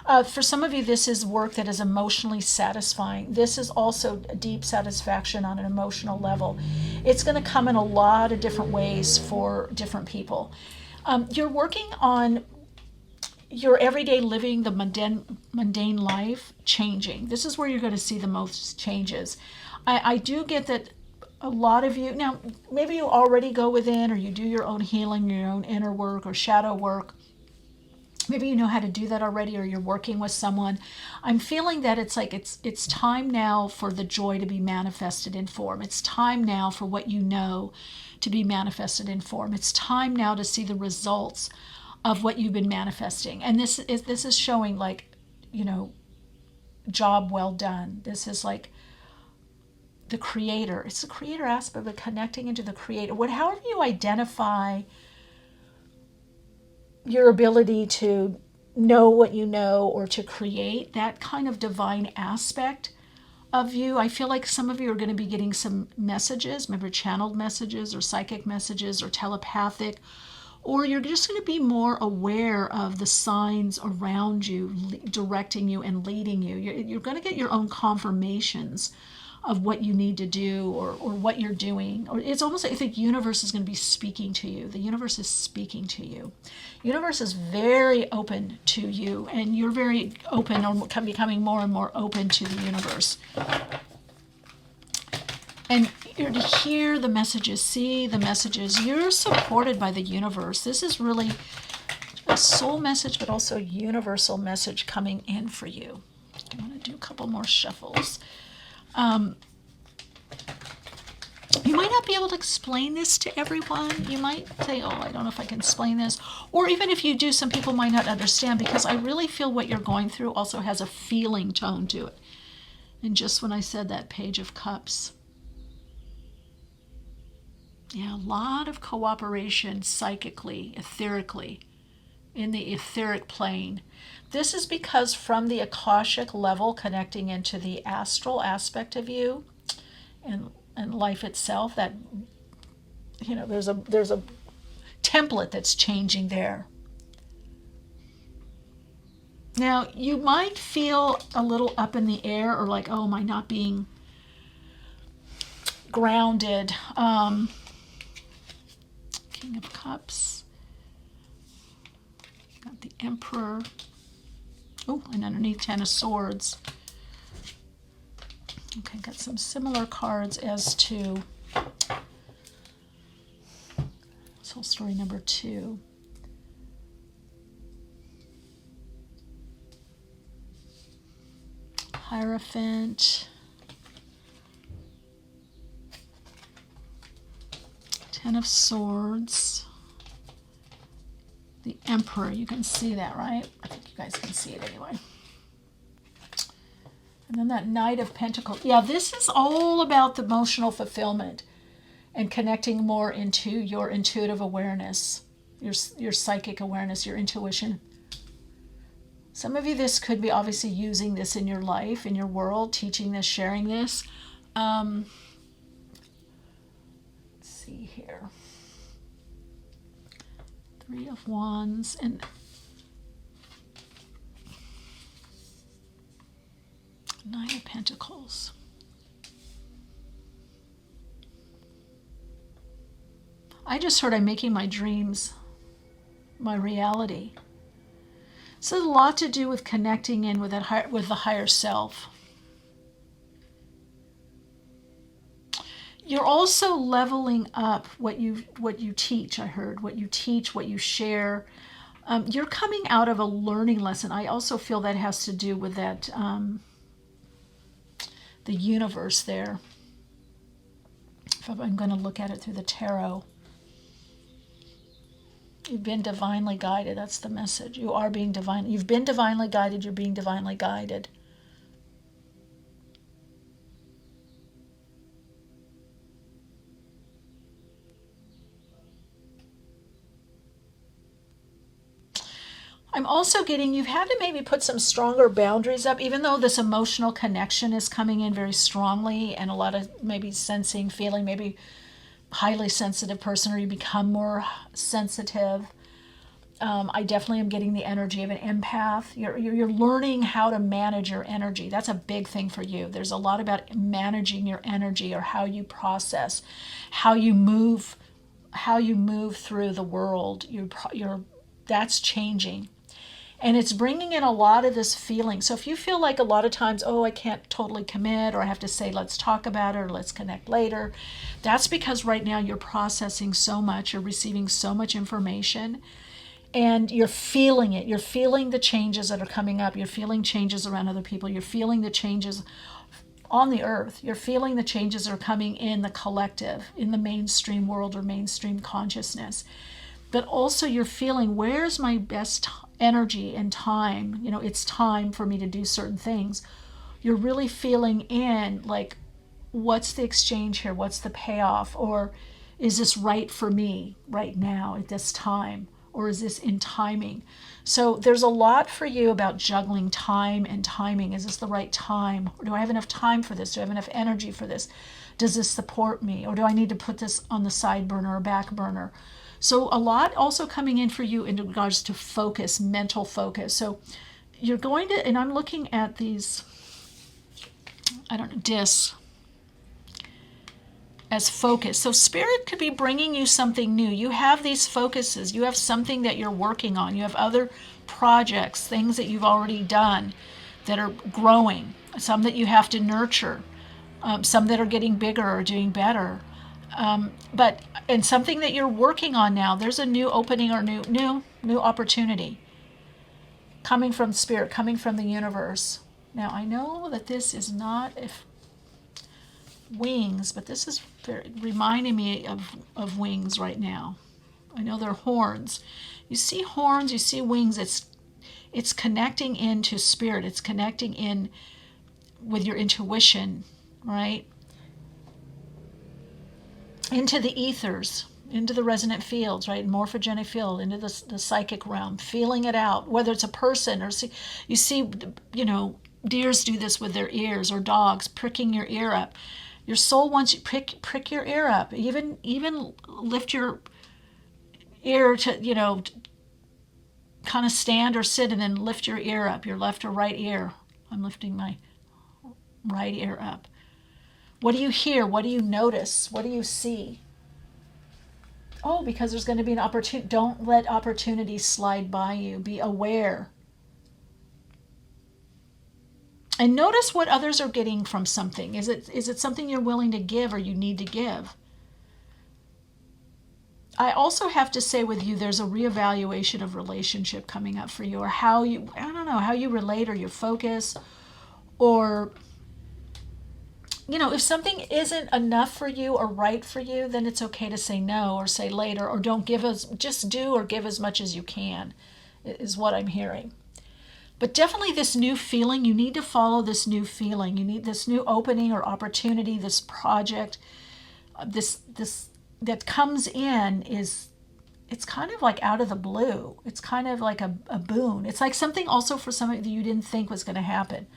For some of you, this is work that is emotionally satisfying. This is also deep satisfaction on an emotional level. It's going to come in a lot of different ways for different people. You're working on your everyday living, the mundane life changing. This is where you're going to see the most changes. I do get that a lot of you, now maybe you already go within or you do your own healing, your own inner work or shadow work. Maybe you know how to do that already or you're working with someone. I'm feeling that it's like it's time now for the joy to be manifested in form. It's time now for what you know to be manifested in form. It's time now to see the results of what you've been manifesting. And this is showing like, job well done. This is like the creator. It's the creator aspect of connecting into the creator. However you identify your ability to know what you know or to create, that kind of divine aspect of you. I feel like some of you are going to be getting some messages, maybe channeled messages or psychic messages or telepathic, or you're just going to be more aware of the signs around you, directing you and leading you. You're going to get your own confirmations of what you need to do or what you're doing. Or it's almost like I think universe is going to be speaking to you. The universe is speaking to you. Universe is very open to you, and you're very open or becoming more and more open to the universe. And you're to hear the messages, see the messages. You're supported by the universe. This is really a soul message, but also a universal message coming in for you. I want to do a couple more shuffles. You might not be able to explain this to everyone. You might say, oh, I don't know if I can explain this. Or even if you do, some people might not understand, because I really feel what you're going through also has a feeling tone to it. And just when I said that, Page of Cups. Yeah, a lot of cooperation psychically, etherically, in the etheric plane. This is because from the Akashic level, connecting into the astral aspect of you and life itself, that there's a template that's changing there. Now, you might feel a little up in the air or like, oh, am I not being grounded? King of Cups. Got the Emperor. Oh, and underneath, Ten of Swords. Okay, got some similar cards as to Soul Story number 2. Hierophant. Ten of Swords. The Emperor. You can see that, right? I think you guys can see it anyway. And then that Knight of Pentacles. Yeah, this is all about the emotional fulfillment and connecting more into your intuitive awareness, your psychic awareness, your intuition. Some of you, this could be obviously using this in your life, in your world, teaching this, sharing this. Let's see here. Three of Wands and Nine of Pentacles. I just heard I'm making my dreams my reality. So it's a lot to do with connecting in with that with the higher self. You're also leveling up what you teach. I heard what you teach, what you share. You're coming out of a learning lesson. I also feel that has to do with that the universe there. If I'm going to look at it through the tarot. You've been divinely guided. That's the message. You are being divine. You've been divinely guided. You're being divinely guided. I'm also getting you've had to maybe put some stronger boundaries up, even though this emotional connection is coming in very strongly, and a lot of maybe sensing, feeling, maybe highly sensitive person, or you become more sensitive. I definitely am getting the energy of an empath. You're learning how to manage your energy. That's a big thing for you. There's a lot about managing your energy, or how you process, how you move through the world. That's changing. And it's bringing in a lot of this feeling. So if you feel like a lot of times, oh, I can't totally commit, or I have to say, let's talk about it, or let's connect later, that's because right now you're processing so much, you're receiving so much information, and you're feeling it. You're feeling the changes that are coming up. You're feeling changes around other people. You're feeling the changes on the earth. You're feeling the changes that are coming in the collective, in the mainstream world or mainstream consciousness. But also you're feeling, where's my best energy and time? It's time for me to do certain things. You're really feeling in, like, what's the exchange here? What's the payoff? Or is this right for me right now at this time? Or is this in timing? So there's a lot for you about juggling time and timing. Is this the right time? Or do I have enough time for this? Do I have enough energy for this? Does this support me? Or do I need to put this on the side burner or back burner? So a lot also coming in for you in regards to focus, mental focus. So you're going to, and I'm looking at these, discs as focus. So spirit could be bringing you something new. You have these focuses. You have something that you're working on. You have other projects, things that you've already done that are growing, some that you have to nurture, some that are getting bigger or doing better. And something that you're working on now, there's a new opening or new opportunity coming from spirit, coming from the universe. Now I know that this is not wings, but this is reminding me of wings right now. I know they're horns. You see horns, you see wings. It's connecting into spirit. It's connecting in with your intuition, right? Into the ethers, into the resonant fields, right? Morphogenic field, into the psychic realm, feeling it out, whether it's a person or you see, deers do this with their ears, or dogs pricking your ear up. Your soul wants you prick your ear up, even lift your ear to, kind of stand or sit and then lift your ear up, your left or right ear. I'm lifting my right ear up. What do you hear? What do you notice? What do you see? Oh, because there's going to be an opportunity. Don't let opportunities slide by you. Be aware. And notice what others are getting from something. Is it something you're willing to give or you need to give? I also have to say with you, there's a reevaluation of relationship coming up for you, or how you relate, or your focus, or if something isn't enough for you or right for you, then it's okay to say no or say later, or don't give just do or give as much as you can, is what I'm hearing. But definitely this new feeling, you need to follow this new feeling. You need this new opening or opportunity, this project, this that comes in it's kind of like out of the blue. It's kind of like a boon. It's like something also for something that you didn't think was going to happen.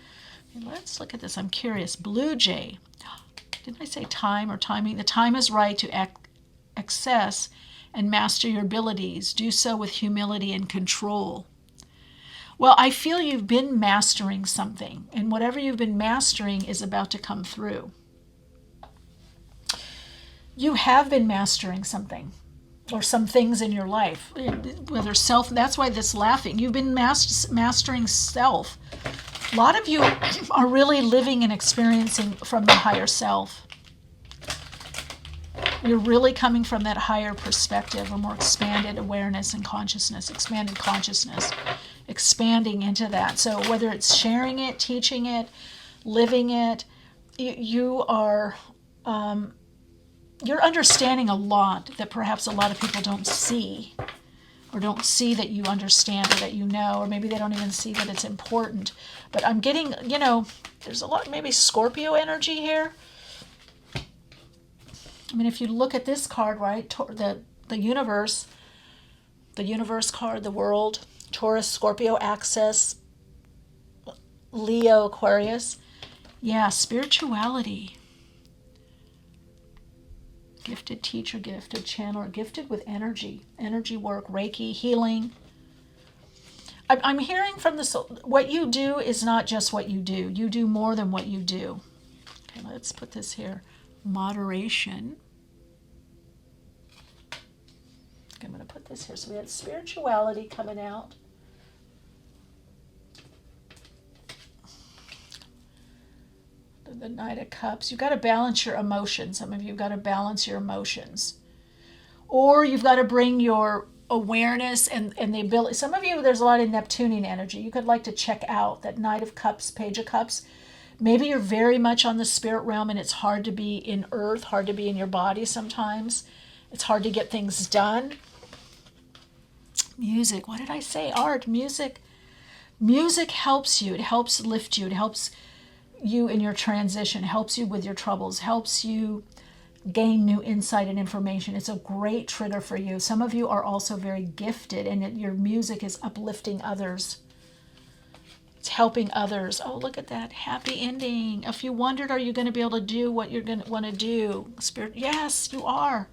Let's look at this. I'm curious. Blue jay. Didn't I say time or timing? The time is right to access and master your abilities. Do so with humility and control. Well, I feel you've been mastering something, and whatever you've been mastering is about to come through. You have been mastering something, or some things in your life, whether self, that's why this laughing. You've been mastering self. A lot of you are really living and experiencing from the higher self. You're really coming from that higher perspective, or more expanded awareness and consciousness, expanded consciousness, expanding into that. So whether it's sharing it, teaching it, living it, you are you're understanding a lot that perhaps a lot of people don't see, or don't see that you understand, or that you know, or maybe they don't even see that it's important. But I'm getting, there's a lot, maybe Scorpio energy here. I mean, if you look at this card, right, the universe card, the world, Taurus, Scorpio axis, Leo, Aquarius. Yeah, spirituality. Gifted teacher, gifted channeler, gifted with energy work, Reiki, healing. I'm hearing from the soul, what you do is not just what you do. You do more than what you do. Okay, let's put this here. Moderation. Okay, I'm going to put this here. So we had spirituality coming out. The Knight of Cups. You've got to balance your emotions. Some of you have got to balance your emotions. Or you've got to bring your awareness and the ability. Some of you, there's a lot of Neptunian energy. You could like to check out that Knight of Cups, Page of Cups. Maybe you're very much on the spirit realm and it's hard to be in earth, hard to be in your body sometimes. It's hard to get things done. Music. What did I say? Art, music. Music helps you. It helps lift you. It helps you in your transition, helps you with your troubles, helps you gain new insight and information. It's a great trigger for you. Some of you are also very gifted and your music is uplifting others. It's helping others. Oh, look at that. Happy ending. If you wondered, are you going to be able to do what you're going to want to do? Spirit, yes, you are.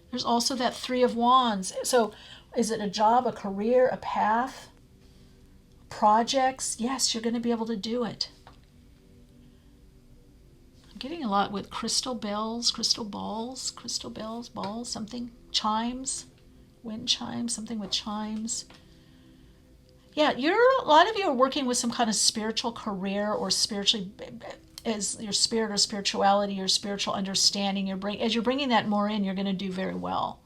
There's also that Three of Wands. So is it a job, a career, a path, projects? Yes, you're going to be able to do it. Getting a lot with crystal bells, crystal balls, something, chimes, wind chimes, something with chimes. Yeah, a lot of you are working with some kind of spiritual career or spiritually, as your spirit or spirituality, your spiritual understanding. As you're bringing that more in, you're going to do very well.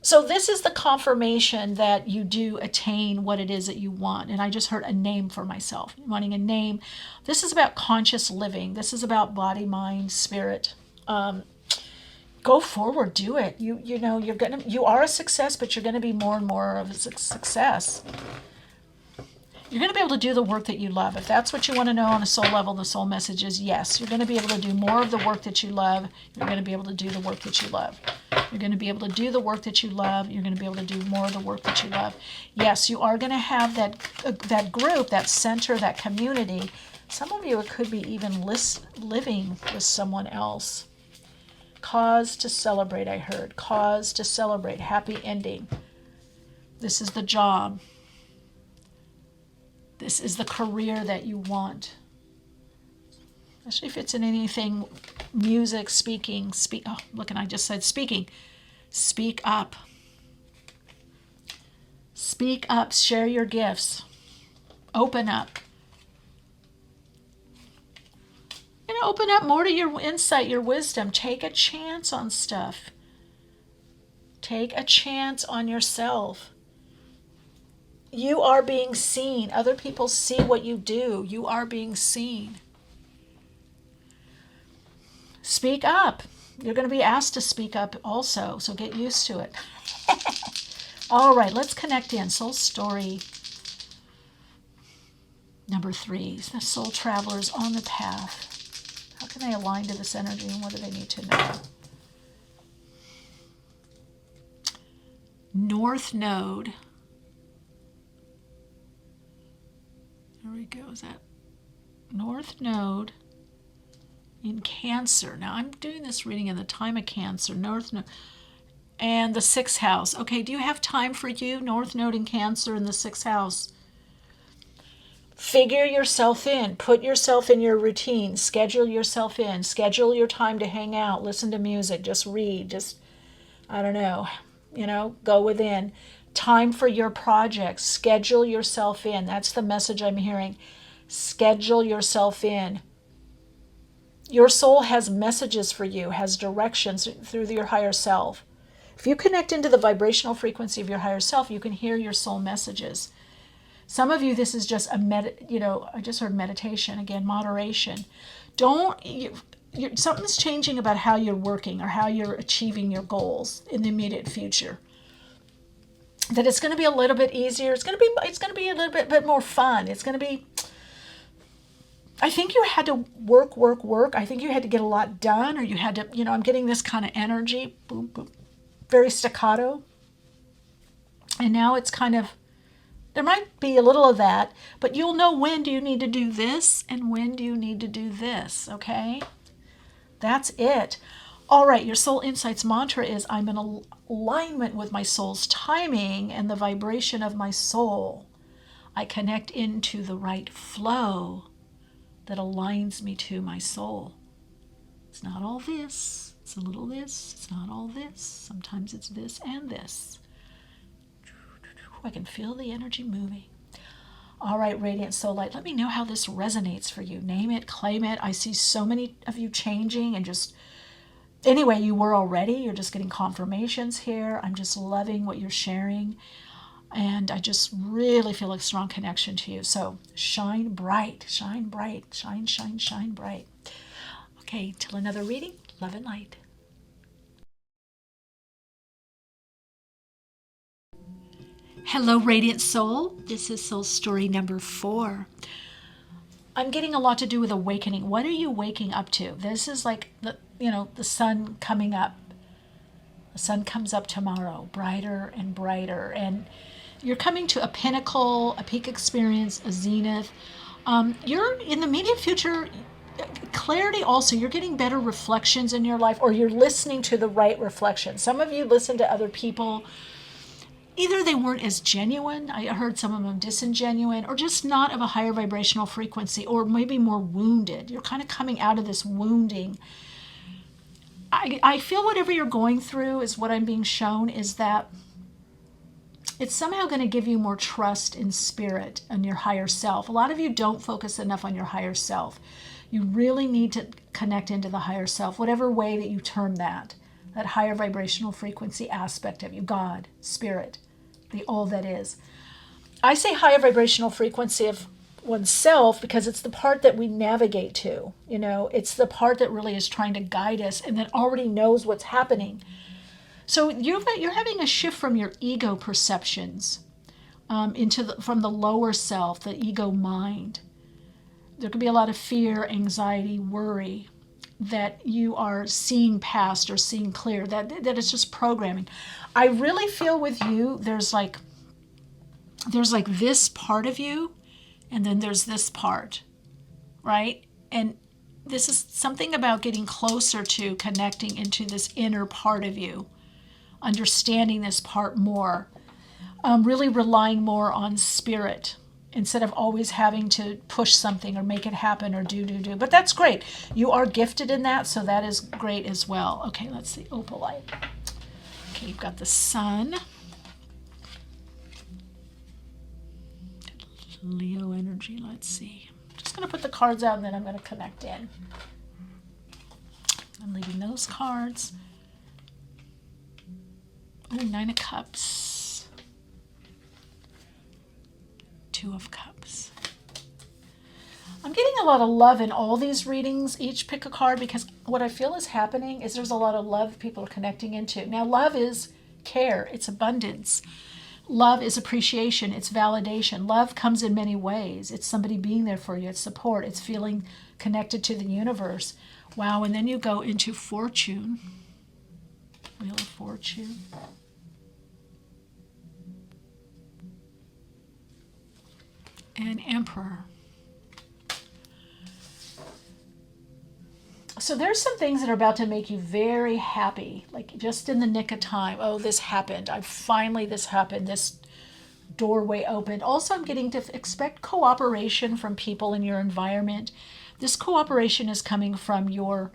So this is the confirmation that you do attain what it is that you want. And I just heard a name for myself, wanting a name. This is about conscious living. This is about body, mind, spirit. Go forward, do it. You are a success, but you're gonna be more and more of a success. You're going to be able to do the work that you love. If that's what you want to know on a soul level, the soul message is yes. You're going to be able to do more of the work that you love. You're going to be able to do the work that you love. You're going to be able to do the work that you love. You're going to be able to do more of the work that you love. Yes, you are going to have that group, that center, that community. Some of you, it could be even living with someone else. Cause to celebrate, I heard. Cause to celebrate. Happy ending. This is the job. This is the career that you want. Especially if it's in anything, music, speaking. Oh, look, and I just said speaking. Speak up. Speak up. Share your gifts. Open up. Open up more to your insight, your wisdom. Take a chance on stuff. Take a chance on yourself. You are being seen. Other people see what you do. You are being seen. Speak up. You're going to be asked to speak up also, so get used to it. All right, let's connect in. Soul story number 3. The soul travelers on the path. How can they align to this energy and what do they need to know? North Node. There we go. Is that North Node in Cancer? Now I'm doing this reading in the time of Cancer. North Node and the 6th house. Okay, do you have time for you? North Node in Cancer in the 6th house. Figure yourself in. Put yourself in your routine. Schedule yourself in. Schedule your time to hang out. Listen to music. Just read. I don't know. Go within. Time for your projects. Schedule yourself in. That's the message I'm hearing. Schedule yourself in. Your soul has messages for you, has directions through your higher self. If you connect into the vibrational frequency of your higher self, you can hear your soul messages. Some of you, this is just I just heard meditation, again, moderation. Something's changing about how you're working or how you're achieving your goals in the immediate future. That it's going to be a little bit easier. It's going to be a little bit more fun. It's going to be, I think you had to work. I think you had to get a lot done, or you had to, I'm getting this kind of energy, boom, boom, very staccato. And now it's kind of There might be a little of that, but you'll know when do you need to do this and when do you need to do this, okay? That's it. All right, your soul insights mantra is I'm in alignment with my soul's timing and the vibration of my soul. I connect into the right flow that aligns me to my soul. It's not all this, it's a little this, it's not all this. Sometimes it's this and this. I can feel the energy moving. All right, Radiant Soul Light, let me know how this resonates for you. Name it, claim it. I see so many of you changing and just, anyway, you were already. You're just getting confirmations here. I'm just loving what you're sharing. And I just really feel a strong connection to you. So shine bright, shine bright, shine, shine, shine bright. Okay, till another reading, love and light. Hello, Radiant Soul. This is soul story number 4. I'm getting a lot to do with awakening. What are you waking up to? This is like the sun coming up. The sun comes up tomorrow, brighter and brighter, and you're coming to a pinnacle, a peak experience, a zenith. You're in the immediate future. Clarity also, you're getting better reflections in your life, or you're listening to the right reflections. Some of you listen to other people. Either they weren't as genuine, I heard some of them disingenuine, or just not of a higher vibrational frequency, or maybe more wounded. You're kind of coming out of this wounding. I feel whatever you're going through is what I'm being shown is that it's somehow going to give you more trust in spirit and your higher self. A lot of you don't focus enough on your higher self. You really need to connect into the higher self, whatever way that you term that higher vibrational frequency aspect of you, God, spirit, the all that is. I say higher vibrational frequency of oneself because it's the part that we navigate to. It's the part that really is trying to guide us and that already knows what's happening. So you're having a shift from your ego perceptions from the lower self, the ego mind. There could be a lot of fear, anxiety, worry that you are seeing past or seeing clear, that it's just programming. I really feel with you, there's like this part of you, and then there's this part, right? And this is something about getting closer to connecting into this inner part of you, understanding this part more, really relying more on spirit instead of always having to push something or make it happen or do. But that's great. You are gifted in that, so that is great as well. Okay, let's see. Opalite. Okay, you've got the sun. Leo energy. Let's see. I'm just going to put the cards out and then I'm going to connect in. I'm leaving those cards. Oh, 9 of Cups. 2 of Cups. I'm getting a lot of love in all these readings. Each pick a card because what I feel is happening is there's a lot of love people are connecting into. Now, love is care. It's abundance. Love is appreciation. It's validation. Love comes in many ways. It's somebody being there for you. It's support. It's feeling connected to the universe. Wow. And then you go into fortune. Wheel of Fortune. And Emperor. So there's some things that are about to make you very happy, like just in the nick of time. Oh, this happened. This happened. This doorway opened. Also, I'm getting to expect cooperation from people in your environment. This cooperation is coming from your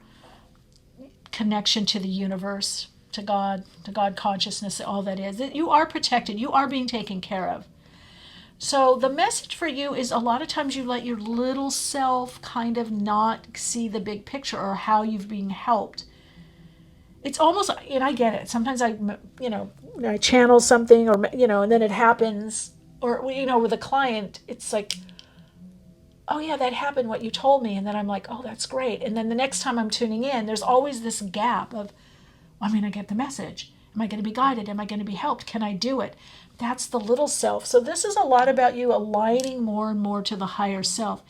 connection to the universe, to God consciousness, all that is. That you are protected. You are being taken care of. So the message for you is a lot of times you let your little self kind of not see the big picture or how you've been helped. It's almost, and I get it. Sometimes I channel something or, and then it happens. Or, with a client, it's like, oh yeah, that happened, what you told me. And then I'm like, oh, that's great. And then the next time I'm tuning in, there's always this gap of, I get the message. Am I going to be guided? Am I going to be helped? Can I do it? That's the little self. So this is a lot about you aligning more and more to the higher self.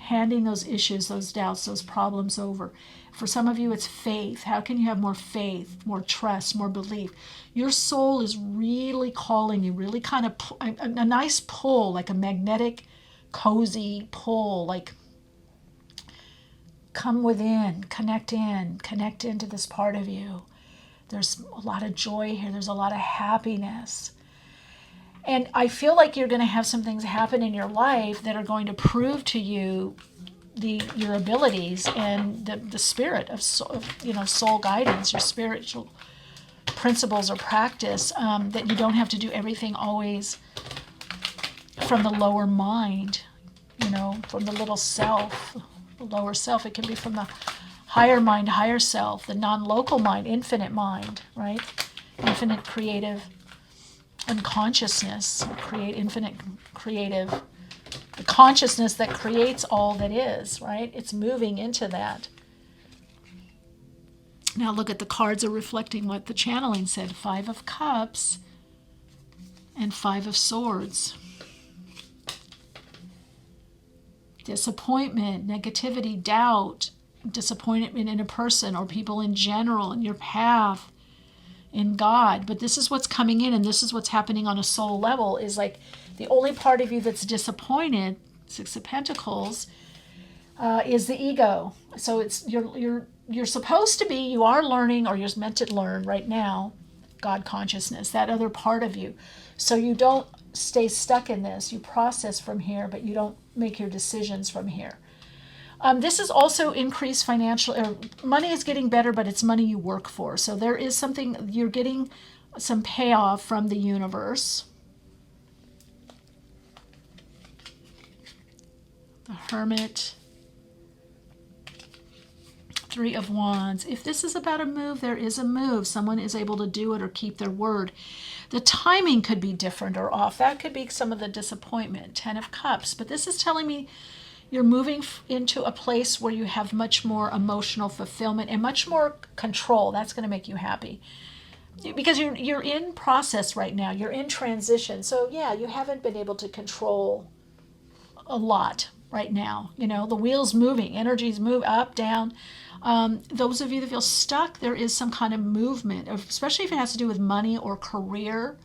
handing those issues, those doubts, those problems over. For some of you, it's faith. How can you have more faith, more trust, more belief? Your soul is really calling you, really kind of a nice pull, like a magnetic, cozy pull, like come within, connect into this part of you. There's a lot of joy here. There's a lot of happiness. And I feel like you're going to have some things happen in your life that are going to prove to you your abilities and the spirit of soul guidance, your spiritual principles or practice, that you don't have to do everything always from the lower mind, from the little self, the lower self. It can be from the higher mind, higher self, the non-local mind, infinite mind, right? Infinite creative unconsciousness, create infinite creative, the consciousness that creates all that is, right? It's moving into that. Now look at the cards are reflecting what the channeling said. 5 of Cups and 5 of Swords. Disappointment, negativity, doubt, disappointment in a person or people in general, in your path, in God. But this is what's coming in, and this is what's happening on a soul level, is like the only part of you that's disappointed, 6 of Pentacles, is the ego. So it's you're supposed to be, you are learning, or you're meant to learn right now, God consciousness, that other part of you. So you don't stay stuck in this. You process from here, but you don't make your decisions from here. This is also increased financial, money is getting better, but it's money you work for. So there is something, you're getting some payoff from the universe. The Hermit. 3 of Wands. If this is about a move, there is a move. Someone is able to do it or keep their word. The timing could be different or off. That could be some of the disappointment. 10 of Cups. But this is telling me you're moving into a place where you have much more emotional fulfillment and much more control. That's going to make you happy. Because you're in process right now. You're in transition. So yeah, you haven't been able to control a lot right now. The wheel's moving. Energies move up, down. Those of you that feel stuck, there is some kind of movement, especially if it has to do with money or career.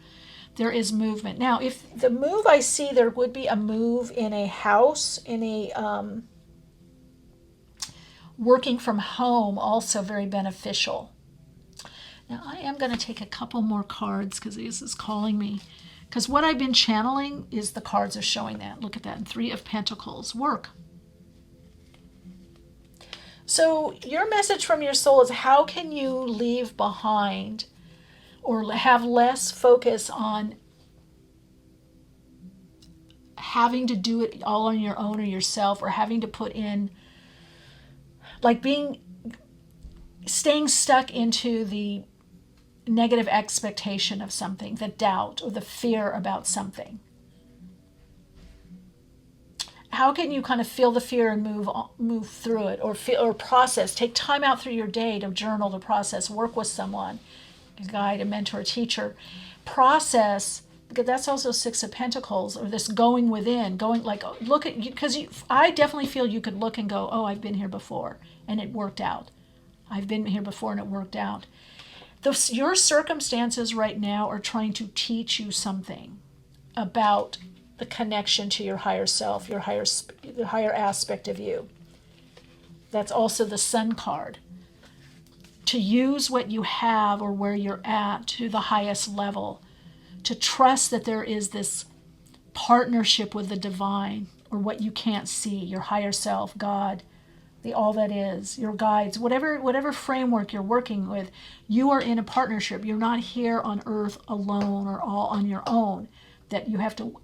There is movement. Now, if the move I see, there would be a move in a house, in a working from home, also very beneficial. Now, I am going to take a couple more cards because this is calling me. Because what I've been channeling is the cards are showing that. Look at that. 3 of Pentacles. Work. So your message from your soul is, how can you leave behind or have less focus on having to do it all on your own or yourself, or having to put in, like staying stuck into the negative expectation of something, the doubt or the fear about something. How can you kind of feel the fear and move through it, or process, take time out through your day to journal, to process, work with someone, a guide, a mentor, a teacher, process, because that's also 6 of Pentacles, or this going within, look at you, because I definitely feel you could look and go, oh, I've been here before and it worked out. I've been here before and it worked out. Your circumstances right now are trying to teach you something about the connection to your higher self, your higher aspect of you. That's also the Sun card. To use what you have or where you're at to the highest level. To trust that there is this partnership with the divine, or what you can't see, your higher self, God, the all that is, your guides, whatever framework you're working with, you are in a partnership. You're not here on earth alone or all on your own, that you have to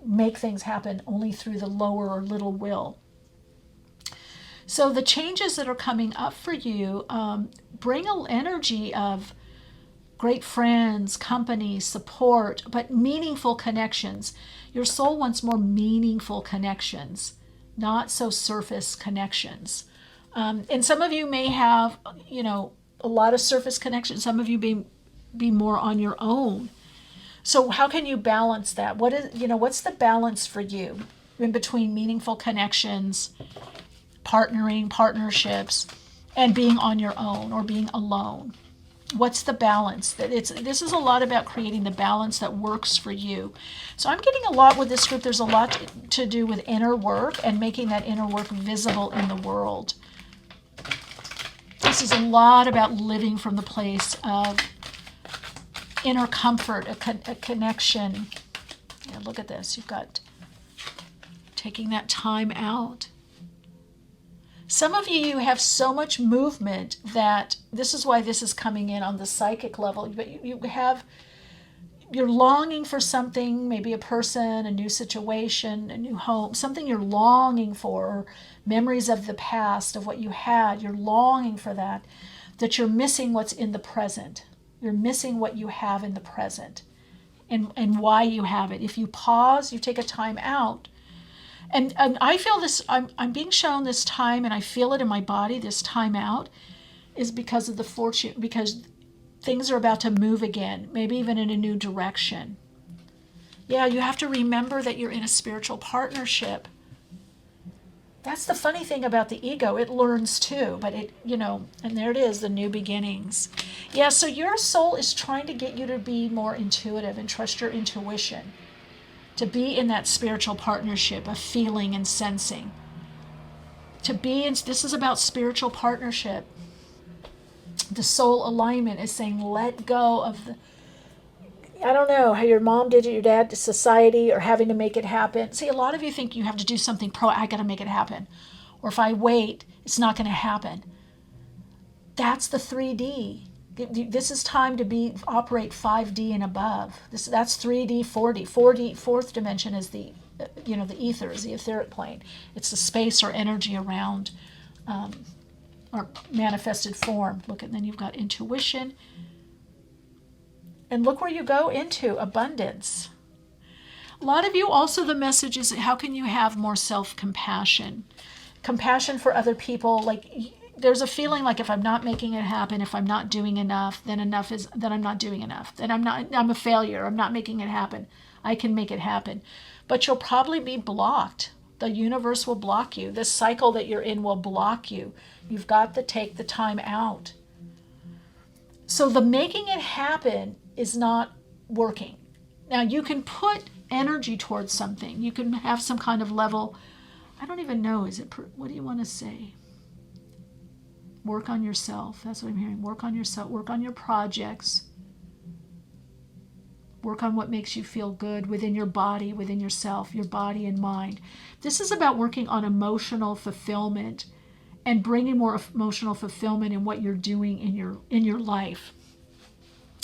make things happen only through the lower or little will. So the changes that are coming up for you bring an energy of great friends, company, support, but meaningful connections. Your soul wants more meaningful connections, not so surface connections. And some of you may have, a lot of surface connections. Some of you be more on your own. So how can you balance that? What's the balance for you? in between meaningful connections, partnerships, and being on your own or being alone. What's the balance? This is a lot about creating the balance that works for you. So I'm getting a lot with this group. There's a lot to do with inner work and making that inner work visible in the world. This is a lot about living from the place of inner comfort, a connection. Yeah, look at this. You've got taking that time out. Some of you have so much movement that this is why this is coming in on the psychic level. But you're longing for something, maybe a person, a new situation, a new home, something you're longing for, or memories of the past, of what you had. You're longing for that you're missing what's in the present. You're missing what you have in the present and why you have it. If you pause, you take a time out. And I feel this, I'm being shown this time, and I feel it in my body, this time out is because of the fortune, because things are about to move again, maybe even in a new direction. Yeah, you have to remember that you're in a spiritual partnership. That's the funny thing about the ego. It learns too, but and there it is, the new beginnings. Yeah, so your soul is trying to get you to be more intuitive and trust your intuition, to be in that spiritual partnership of feeling and sensing. This is about spiritual partnership. The soul alignment is saying, let go of I don't know, how your mom did it, your dad, society, or having to make it happen. See, a lot of you think you have to do something I got to make it happen. Or if I wait, it's not going to happen. That's the 3D. This is time to operate 5D and above. That's 3D, 4D. 4D, fourth dimension is the ether, is the etheric plane. It's the space or energy around or manifested form. And then you've got intuition. And look where you go into abundance. A lot of you also, the message is, how can you have more self-compassion? Compassion for other people. There's a feeling like if I'm not making it happen, if I'm not doing enough, then I'm not doing enough. Then I'm a failure. I'm not making it happen. I can make it happen. But you'll probably be blocked. The universe will block you. This cycle that you're in will block you. You've got to take the time out. So the making it happen is not working. Now you can put energy towards something. You can have some kind of level. I don't even know. What do you want to say? Work on yourself. That's what I'm hearing. Work on yourself. Work on your projects. Work on what makes you feel good within your body, within yourself, your body and mind. This is about working on emotional fulfillment and bringing more emotional fulfillment in what you're doing in your life.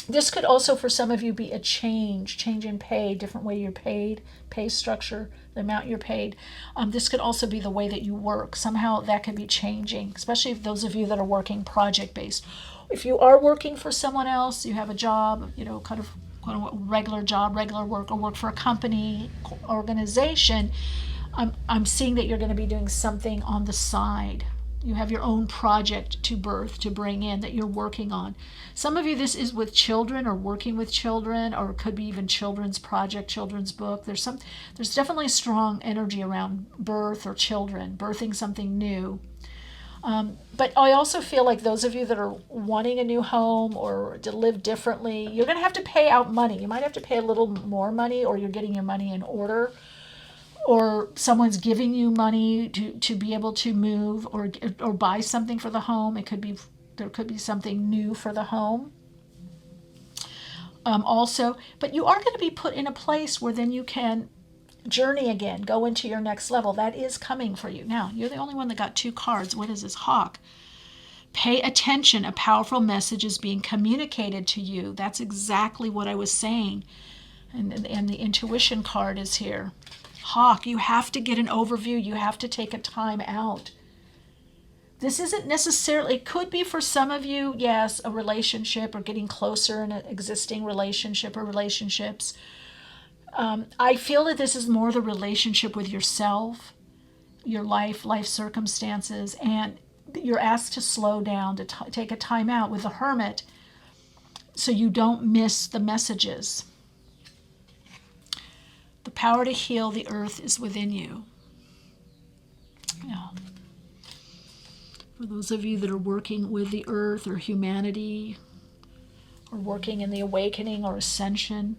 This could also, for some of you, be a change in pay, different way you're paid, pay structure, the amount you're paid. This could also be the way that you work. Somehow that could be changing, especially if those of you that are working project-based. If you are working for someone else, you have a job, kind of regular job, regular work, or work for a company, organization, I'm seeing that you're going to be doing something on the side. You have your own project to bring in that you're working on. Some of you, this is with children or working with children, or it could be even children's project, children's book. There's definitely strong energy around birth or children, birthing something new. But I also feel like those of you that are wanting a new home or to live differently, you're going to have to pay out money. You might have to pay a little more money, or you're getting your money in order. Or someone's giving you money to be able to move or buy something for the home. There could be something new for the home. Also, but you are going to be put in a place where then you can journey again, go into your next level. That is coming for you. Now, you're the only one that got 2 cards. What is this? Hawk. Pay attention. A powerful message is being communicated to you. That's exactly what I was saying. And the intuition card is here. Hawk, you have to get an overview. You have to take a time out. This isn't necessarily, it could be for some of you, yes, a relationship or getting closer in an existing relationship or relationships. I feel that this is more the relationship with yourself, your life circumstances, and you're asked to slow down, to take a time out with the Hermit so you don't miss the messages. The power to heal the earth is within you. Yeah. For those of you that are working with the earth or humanity, or working in the awakening or ascension,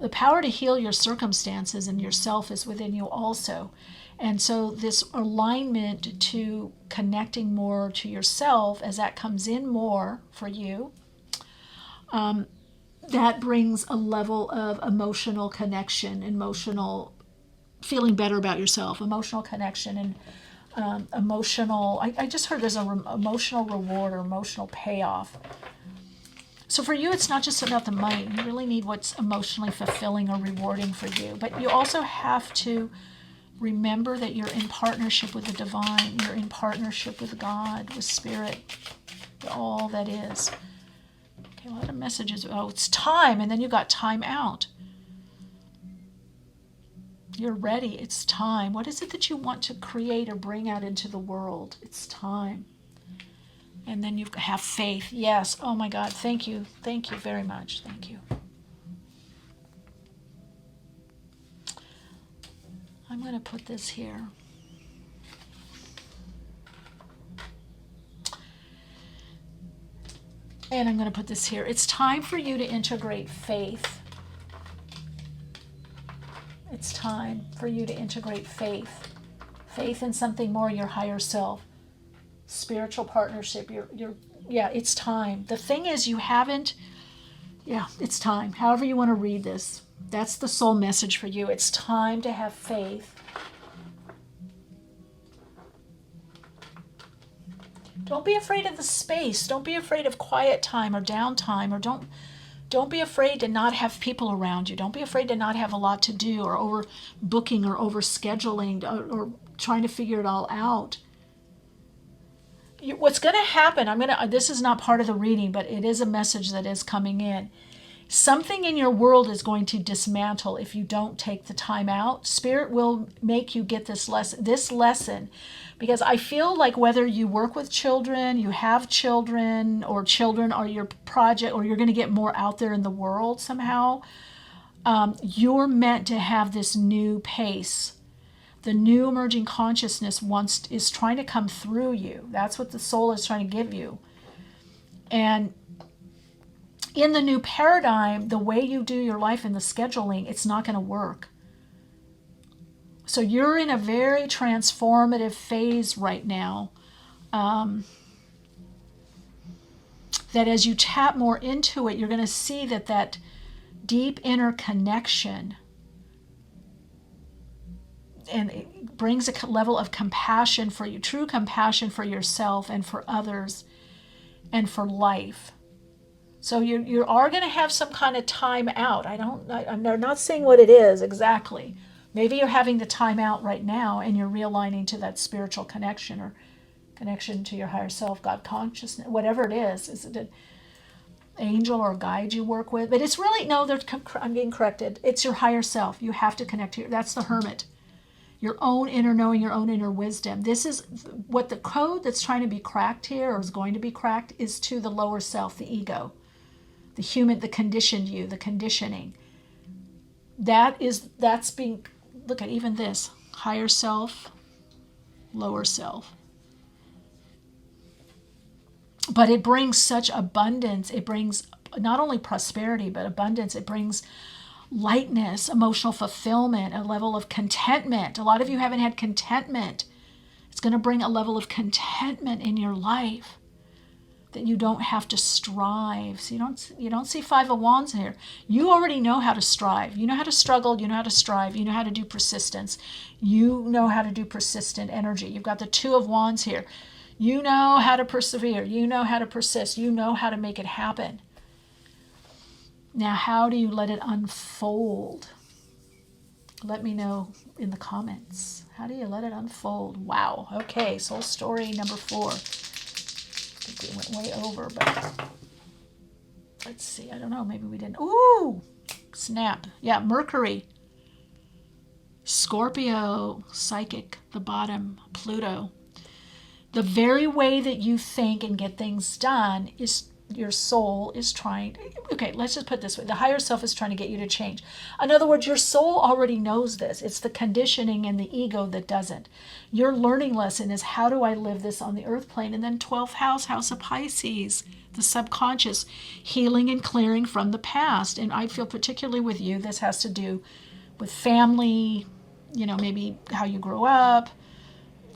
the power to heal your circumstances and yourself is within you also. And so this alignment to connecting more to yourself, as that comes in more for you, that brings a level of emotional connection, emotional feeling better about yourself, emotional connection, and emotional, I just heard there's an emotional reward or emotional payoff. So for you, it's not just about the money. You really need what's emotionally fulfilling or rewarding for you. But you also have to remember that you're in partnership with the divine. You're in partnership with God, with Spirit, all that is. Okay, a lot of messages. Oh, it's time, and then you got time out. You're ready. It's time. What is it that you want to create or bring out into the world? It's time. And then you have faith. Yes. Oh my God. Thank you. Thank you very much. Thank you. I'm going to put this here. And I'm going to put this here. It's time for you to integrate faith. It's time for you to integrate faith. Faith in something more, your higher self. Spiritual partnership. Yeah, it's time. The thing is, you haven't, it's time. However you want to read this. That's the soul message for you. It's time to have faith. Don't be afraid of the space. Don't be afraid of quiet time or downtime, or don't be afraid to not have people around you. Don't be afraid to not have a lot to do, or over booking or over scheduling, or trying to figure it all out. What's going to happen, this is not part of the reading, but it is a message that is coming in. Something in your world is going to dismantle if you don't take the time out. Spirit will make you get this lesson, because I feel like whether you work with children, you have children, or children are your project, or you're going to get more out there in the world somehow, you're meant to have this new pace. The new emerging consciousness is trying to come through you. That's what the soul is trying to give you. And in the new paradigm, the way you do your life and the scheduling, it's not going to work. So you're in a very transformative phase right now. That as you tap more into it, you're going to see that deep inner connection, and it brings a level of compassion for you, true compassion for yourself and for others and for life. So you are going to have some kind of time out. I'm not saying what it is exactly. Maybe you're having the time out right now and you're realigning to that spiritual connection, or connection to your higher self, God consciousness, whatever it is. Is it an angel or guide you work with? But it's really, no, I'm being corrected. It's your higher self. You have to connect to that's the hermit. Your own inner knowing, your own inner wisdom. This is what the code that's trying to be cracked here, or is going to be cracked, is to the lower self, the ego, the human, the conditioned you, the conditioning. That's being, look at even this, higher self, lower self. But it brings such abundance. It brings not only prosperity, but abundance. It brings lightness, emotional fulfillment, a level of contentment. A lot of you haven't had contentment. It's going to bring a level of contentment in your life that you don't have to strive. So you don't see Five of Wands here. You already know how to strive. You know how to struggle. You know how to strive. You know how to do persistence. You know how to do persistent energy. You've got the Two of Wands here. You know how to persevere. You know how to persist. You know how to make it happen. Now, how do you let it unfold? Let me know in the comments. How do you let it unfold? Wow. Okay, soul story number 4. I think we went way over, but let's see. I don't know. Maybe we didn't. Ooh, snap. Yeah, Mercury. Scorpio, psychic, the bottom, Pluto. The very way that you think and get things done is your soul is trying, okay, let's just put it this way. The higher self is trying to get you to change. In other words, your soul already knows this. It's the conditioning and the ego that doesn't. Your learning lesson is, how do I live this on the earth plane? And then 12th house, house of Pisces, the subconscious, healing and clearing from the past. And I feel particularly with you, this has to do with family, maybe how you grew up,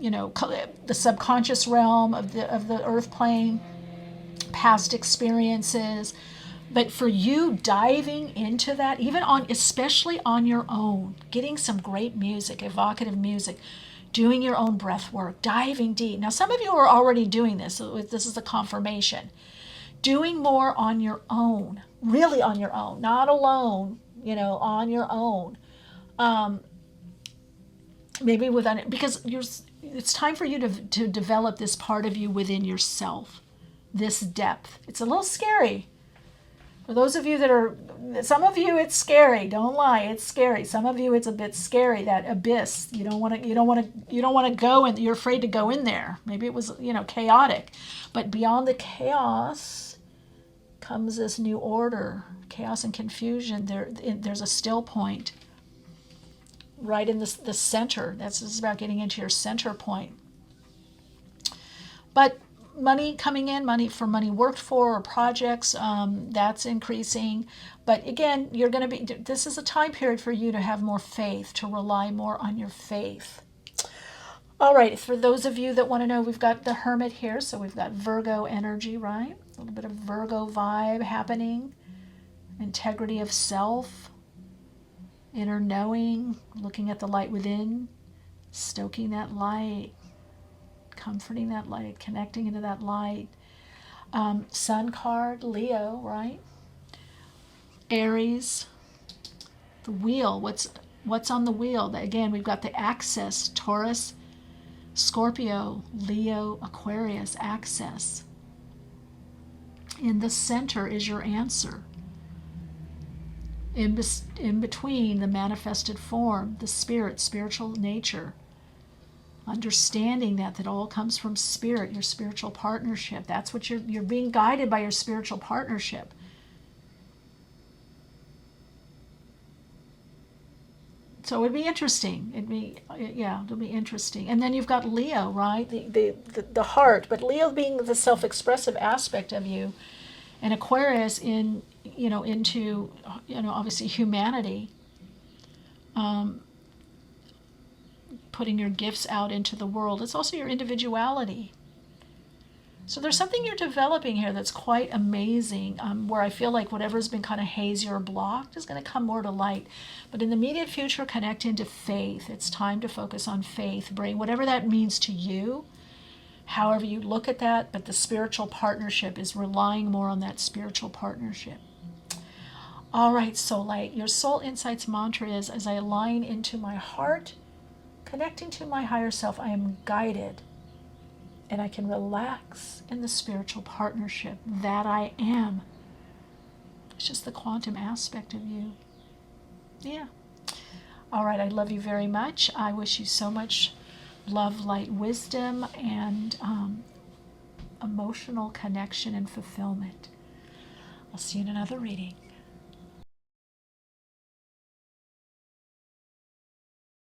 the subconscious realm of the earth plane, past experiences. But for you, diving into that, especially on your own, getting some great music, evocative music, doing your own breath work, diving deep. Now, some of you are already doing this, so this is a confirmation. Doing more on your own, really on your own, not alone, on your own. Maybe because it's time for you to develop this part of you within yourself, this depth. It's a little scary. For those of you some of you it's scary. Don't lie, it's scary. Some of you it's a bit scary, that abyss. You don't want to go, and you're afraid to go in there. Maybe it was chaotic, but beyond the chaos comes this new order. Chaos and confusion. There's a still point. Right in the center. This is about getting into your center point. But money coming in, money worked for, or projects, that's increasing. But again, this is a time period for you to have more faith, to rely more on your faith. All right, for those of you that want to know, we've got the Hermit here, so we've got Virgo energy, right? A little bit of Virgo vibe happening. Integrity of self. Inner knowing, looking at the light within, stoking that light, comforting that light, connecting into that light. Sun card, Leo, right? Aries, the wheel. What's on the wheel? Again, we've got the axis, Taurus, Scorpio, Leo, Aquarius, axis. In the center is your answer. In between, the manifested form, the spirit, spiritual nature. Understanding that all comes from spirit, your spiritual partnership. That's what you're being guided by, your spiritual partnership. So it'd be interesting. It'll be interesting. And then you've got Leo, right? The heart, but Leo being the self-expressive aspect of you, and Aquarius into obviously humanity, putting your gifts out into the world. It's also your individuality. So there's something you're developing here that's quite amazing, where I feel like whatever's been kind of hazy or blocked is going to come more to light. But in the immediate future, connect into faith. It's time to focus on faith, bring whatever that means to you, however you look at that, but the spiritual partnership is relying more on that spiritual partnership. All right, Soul Light, your Soul Insights mantra is, as I align into my heart, connecting to my higher self, I am guided, and I can relax in the spiritual partnership that I am. It's just the quantum aspect of you. Yeah. All right, I love you very much. I wish you so much love, light, wisdom, and emotional connection and fulfillment. I'll see you in another reading.